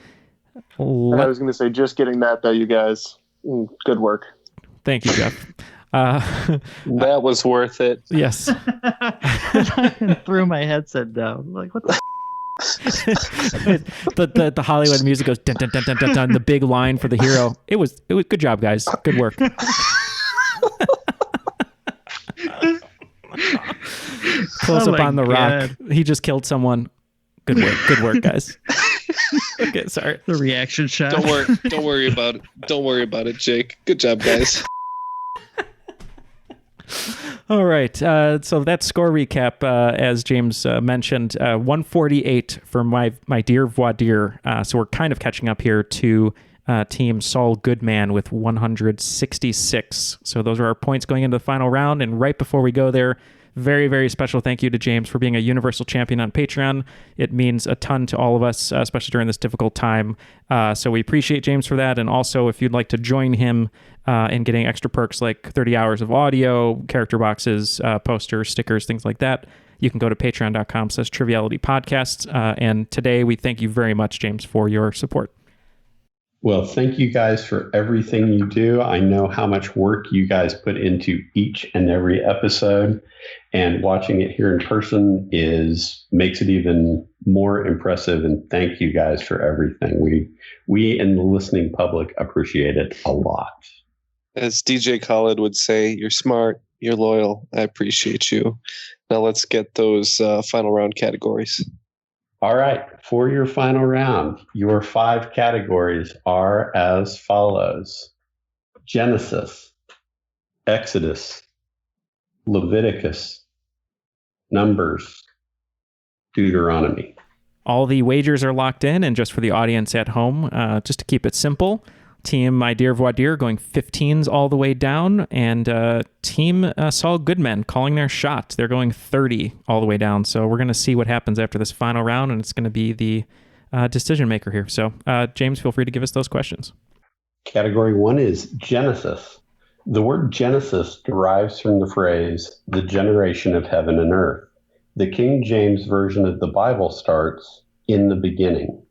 I was going to say, just getting that though, you guys. Good work. Thank you, Jeff. That was worth it. Yes. I threw my headset down. I'm like, what the? the Hollywood music goes dun, dun, dun, dun, dun, dun, the big line for the hero. It was good job, guys. Good work. Close up on the rock. He just killed someone. Good work, guys. Okay, sorry. The reaction shot. Don't worry about it. Don't worry about it, Jake. Good job, guys. All right. So that score recap, as James mentioned, 148 for my Dear Voir dire. So we're kind of catching up here to Team Saul Goodman with 166. So those are our points going into the final round. And right before we go there, very, very special thank you to James for being a Universal Champion on Patreon. It means a ton to all of us, especially during this difficult time. So we appreciate James for that. And also, if you'd like to join him in getting extra perks like 30 hours of audio, character boxes, posters, stickers, things like that, you can go to patreon.com/Triviality Podcasts. And today, we thank you very much, James, for your support. Well, thank you guys for everything you do. I know how much work you guys put into each and every episode, and watching it here in person makes it even more impressive. And thank you guys for everything. We and the listening public appreciate it a lot. As DJ Khaled would say, you're smart, you're loyal. I appreciate you. Now let's get those final round categories. All right, for your final round, your 5 categories are as follows. Genesis, Exodus, Leviticus, Numbers, Deuteronomy. All the wagers are locked in, and just for the audience at home, just to keep it simple, Team My Dear Voir Dire going 15s all the way down, and Team Saul Goodman calling their shot. They're going 30 all the way down. So we're going to see what happens after this final round, and it's going to be the decision maker here. So James, feel free to give us those questions. Category 1 is Genesis. The word Genesis derives from the phrase, the generation of heaven and earth. The King James Version of the Bible starts, in the beginning.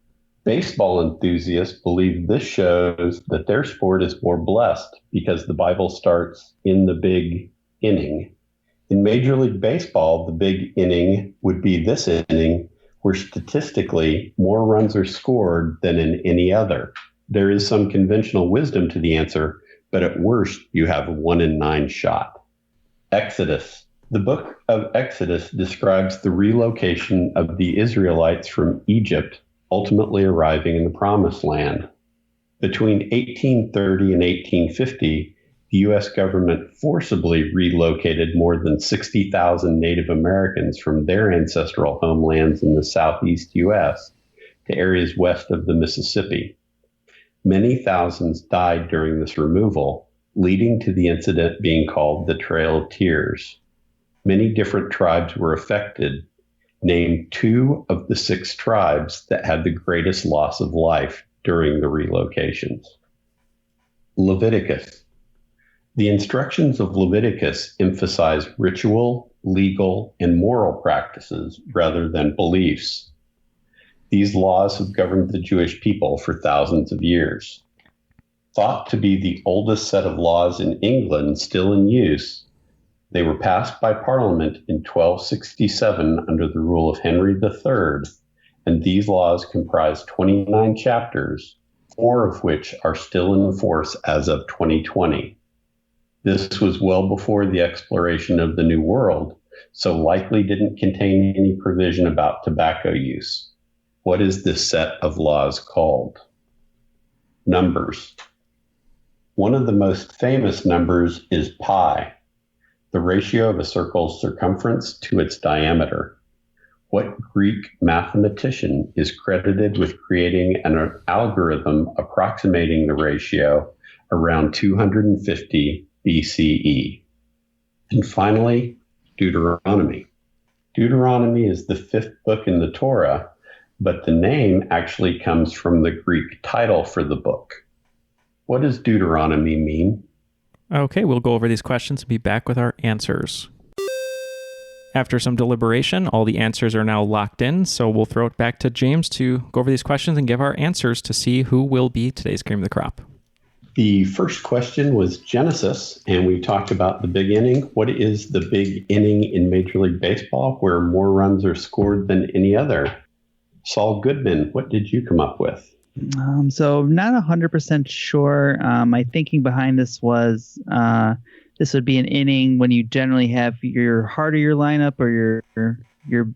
Baseball enthusiasts believe this shows that their sport is more blessed because the Bible starts in the big inning. In Major League Baseball, the big inning would be this inning, where statistically more runs are scored than in any other. There is some conventional wisdom to the answer, but at worst, you have a 1 in 9 shot. Exodus. The book of Exodus describes the relocation of the Israelites from Egypt, ultimately arriving in the Promised Land. Between 1830 and 1850, the U.S. government forcibly relocated more than 60,000 Native Americans from their ancestral homelands in the southeast U.S. to areas west of the Mississippi. Many thousands died during this removal, leading to the incident being called the Trail of Tears. Many different tribes were affected. Name 2 of the 6 tribes that had the greatest loss of life during the relocations. Leviticus. The instructions of Leviticus emphasize ritual, legal, and moral practices rather than beliefs. These laws have governed the Jewish people for thousands of years. Thought to be the oldest set of laws in England still in use, they were passed by Parliament in 1267 under the rule of Henry III, and these laws comprise 29 chapters, 4 of which are still in force as of 2020. This was well before the exploration of the New World, so likely didn't contain any provision about tobacco use. What is this set of laws called? Numbers. One of the most famous numbers is pi, the ratio of a circle's circumference to its diameter. What Greek mathematician is credited with creating an algorithm approximating the ratio around 250 BCE? And finally, Deuteronomy. Deuteronomy is the 5th book in the Torah, but the name actually comes from the Greek title for the book. What does Deuteronomy mean? Okay, we'll go over these questions and be back with our answers. After some deliberation, all the answers are now locked in, so we'll throw it back to James to go over these questions and give our answers to see who will be today's cream of the crop. The first question was Genesis, and we talked about the big inning. What is the big inning in Major League Baseball where more runs are scored than any other? Saul Goodman, what did you come up with? So not 100% sure. My thinking behind this was this would be an inning when you generally have your heart of your lineup or your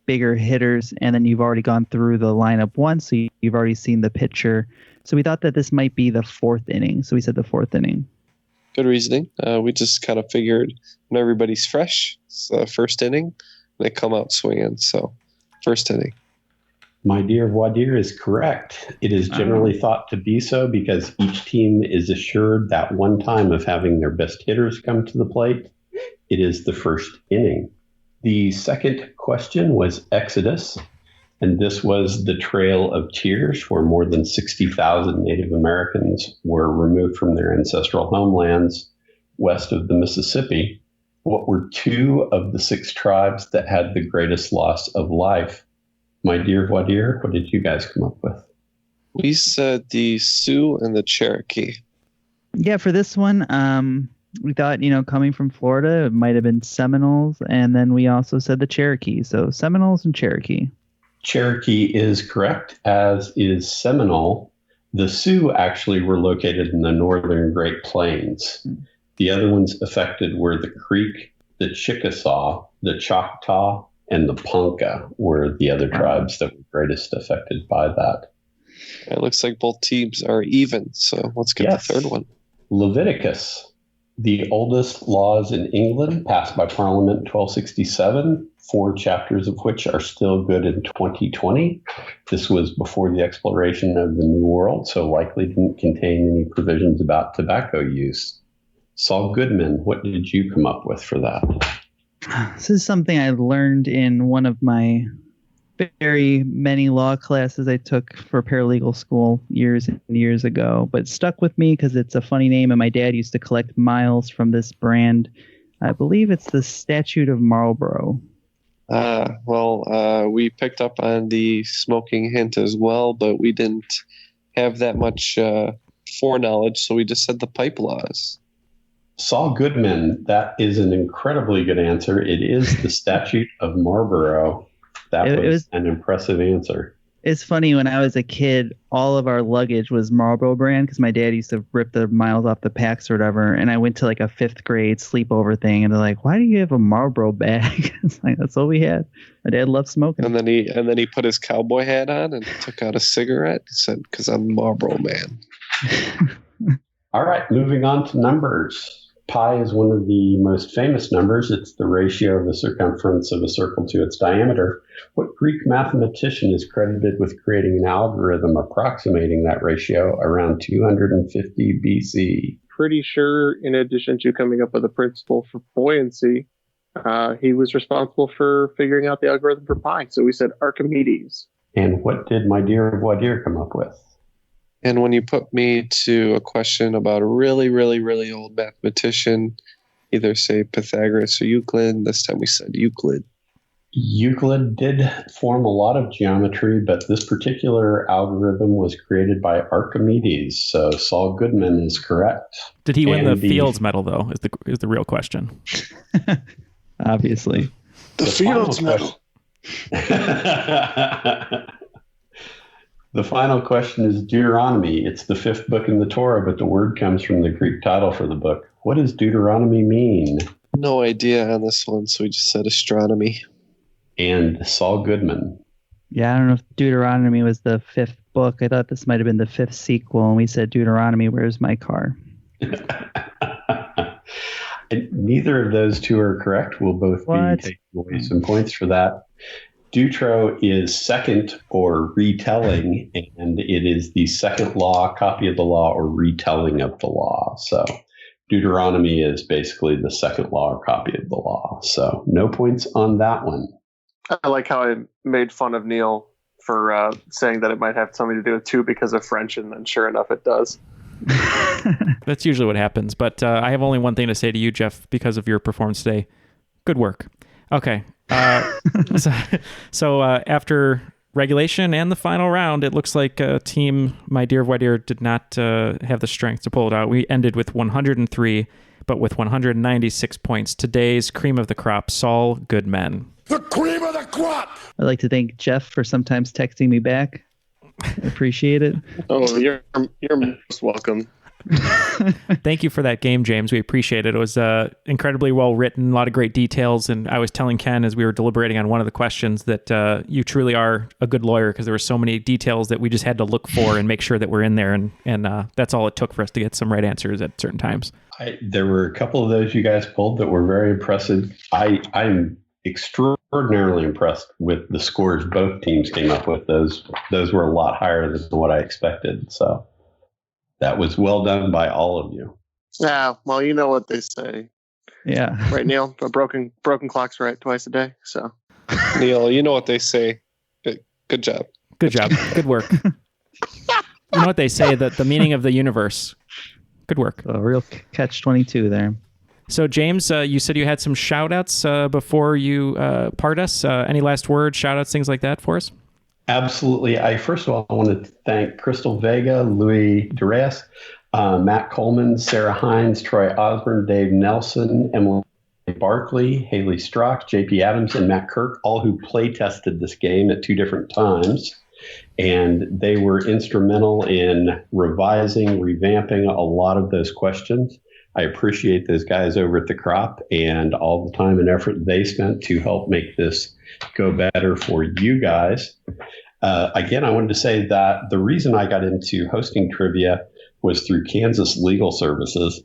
bigger hitters, and then you've already gone through the lineup once, so you've already seen the pitcher. So we thought that this might be the 4th inning. So we said the 4th inning. Good reasoning. We just kind of figured when everybody's fresh, it's the 1st inning, and they come out swinging. So 1st inning. My Dear Voir Dire is correct. It is generally thought to be so because each team is assured that one time of having their best hitters come to the plate. It is the 1st inning. The second question was Exodus, and this was the Trail of Tears, where more than 60,000 Native Americans were removed from their ancestral homelands west of the Mississippi. What were 2 of the 6 tribes that had the greatest loss of life? My Dear Voir Dire, what did you guys come up with? We said the Sioux and the Cherokee. Yeah, for this one, we thought, coming from Florida, it might have been Seminoles, and then we also said the Cherokee. So Seminoles and Cherokee. Cherokee is correct, as is Seminole. The Sioux actually were located in the northern Great Plains. The other ones affected were the Creek, the Chickasaw, the Choctaw, and the Ponca were the other tribes that were greatest affected by that. It looks like both teams are even, so let's get the 3rd one. Leviticus. The oldest laws in England passed by Parliament in 1267, 4 chapters of which are still good in 2020. This was before the exploration of the New World, so likely didn't contain any provisions about tobacco use. Saul Goodman, what did you come up with for that? This is something I learned in one of my very many law classes I took for paralegal school years and years ago, but it stuck with me because it's a funny name, and my dad used to collect miles from this brand. I believe it's the Statute of Marlborough. We picked up on the smoking hint as well, but we didn't have that much foreknowledge, so we just said the pipe laws. Saul Goodman, that is an incredibly good answer. It is the Statute of Marlborough. That was an impressive answer. It's funny, when I was a kid, all of our luggage was Marlboro brand because my dad used to rip the miles off the packs or whatever. And I went to like a 5th grade sleepover thing, and they're like, "Why do you have a Marlboro bag?" It's like, that's all we had. My dad loved smoking. And then he put his cowboy hat on and took out a cigarette. He said, "Because I'm Marlboro man." All right, moving on to numbers. Pi is one of the most famous numbers. It's the ratio of the circumference of a circle to its diameter. What Greek mathematician is credited with creating an algorithm approximating that ratio around 250 BC? Pretty sure, in addition to coming up with a principle for buoyancy, he was responsible for figuring out the algorithm for pi. So we said Archimedes. And what did my dear voir dire come up with? And when you put me to a question about a really, really, really old mathematician, either say Pythagoras or Euclid, this time we said Euclid. Euclid did form a lot of geometry, but this particular algorithm was created by Archimedes. So Saul Goodman is correct. Did he win the Fields Medal, though, is the real question. Obviously. The Fields Medal. The final question is Deuteronomy. It's the 5th book in the Torah, but the word comes from the Greek title for the book. What does Deuteronomy mean? No idea on this one, so we just said astronomy. And Saul Goodman. Yeah, I don't know if Deuteronomy was the 5th book. I thought this might have been the 5th sequel, and we said Deuteronomy, where's my car? Neither of those two are correct. We'll both be taking away some points for that. Deutero is second or retelling, and it is the second law, copy of the law, or retelling of the law. So Deuteronomy is basically the second law or copy of the law. So no points on that one. I like how I made fun of Neal for saying that it might have something to do with 2 because of French, and then sure enough it does. That's usually what happens. But I have only one thing to say to you, Jeff, because of your performance today. Good work. Okay. So after regulation and the final round, it looks like team My Dear Voir Dire did not have the strength to pull it out. We ended with 103, but with 196 points. Today's cream of the crop, Saul Goodman. The cream of the crop! I'd like to thank Jeff for sometimes texting me back. I appreciate it. Oh, you're most welcome. Thank you for that game, James. We appreciate it. It was incredibly well written, a lot of great details. And I was telling Ken as we were deliberating on one of the questions that you truly are a good lawyer because there were so many details that we just had to look for and make sure that we're in there. And that's all it took for us to get some right answers at certain times. There were a couple of those you guys pulled that were very impressive. I'm extraordinarily impressed with the scores both teams came up with. Those were a lot higher than what I expected. So that was well done by all of you. Yeah, well, you know what they say. Yeah. Right, Neal? A broken clock's right twice a day. So, Neal, you know what they say. Good job. Good job. Good work. You know what they say, that the meaning of the universe. Good work. A real catch-22 there. So, James, you said you had some shout-outs before you part us. Any last words, shout-outs, things like that for us? Absolutely. First of all, I want to thank Crystal Vega, Louis Duras, Matt Coleman, Sarah Hines, Troy Osborne, Dave Nelson, Emily Barkley, Haley Strock, JP Adams, and Matt Kirk, all who play tested this game at 2 different times. And they were instrumental in revising, revamping a lot of those questions. I appreciate those guys over at the Crop and all the time and effort they spent to help make this go better for you guys. Again, I wanted to say that the reason I got into hosting trivia was through Kansas Legal Services.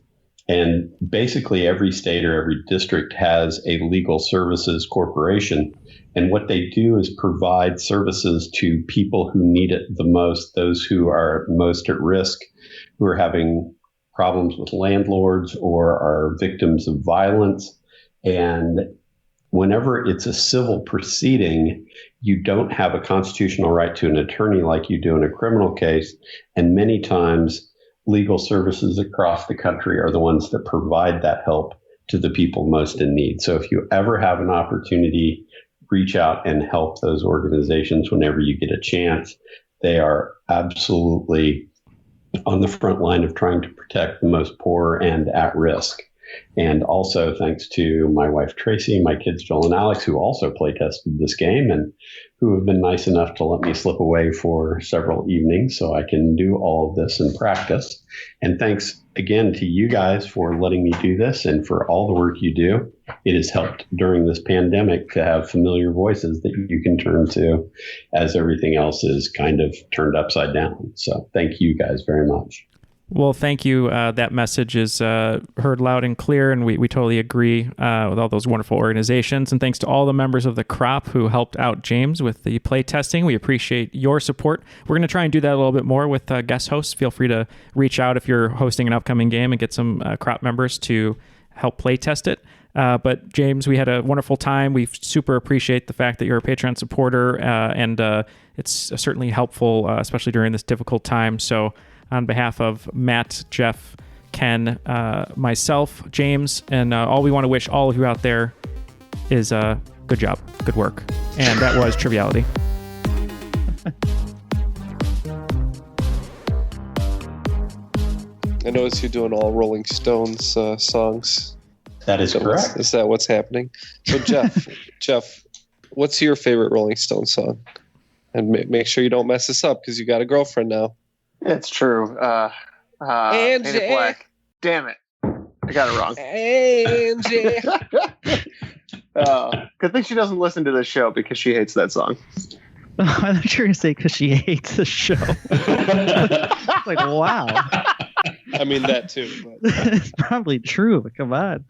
And basically every state or every district has a legal services corporation. And what they do is provide services to people who need it the most, those who are most at risk, who are having problems with landlords or are victims of violence. And whenever it's a civil proceeding, you don't have a constitutional right to an attorney like you do in a criminal case. And many times, legal services across the country are the ones that provide that help to the people most in need. So if you ever have an opportunity, reach out and help those organizations whenever you get a chance. They are absolutely on the front line of trying to protect the most poor and at risk. And also thanks to my wife, Tracy, my kids, Joel and Alex, who also play tested this game and who have been nice enough to let me slip away for several evenings so I can do all of this in practice. And thanks again to you guys for letting me do this and for all the work you do. It has helped during this pandemic to have familiar voices that you can turn to as everything else is kind of turned upside down. So thank you guys very much. Well, thank you. That message is heard loud and clear, and we totally agree with all those wonderful organizations. And thanks to all the members of the crop who helped out James with the play testing. We appreciate your support. We're going to try and do that a little bit more with guest hosts. Feel free to reach out if you're hosting an upcoming game and get some crop members to help play test it. But James, we had a wonderful time. We super appreciate the fact that you're a Patreon supporter, and it's certainly helpful, especially during this difficult time. So on behalf of Matt, Jeff, Ken, myself, James, and all we want to wish all of you out there is good job, good work. And that was Triviality. I noticed you're doing all Rolling Stones songs. That is correct. Is that what's happening? So Jeff, what's your favorite Rolling Stones song? And make sure you don't mess this up because you got a girlfriend now. It's true. Painted Black. Damn it. I got it wrong. Angie. Good thing she doesn't listen to this show because she hates that song. I thought you were going to say because she hates the show. Like, wow. I mean, that too. But. It's probably true, but come on.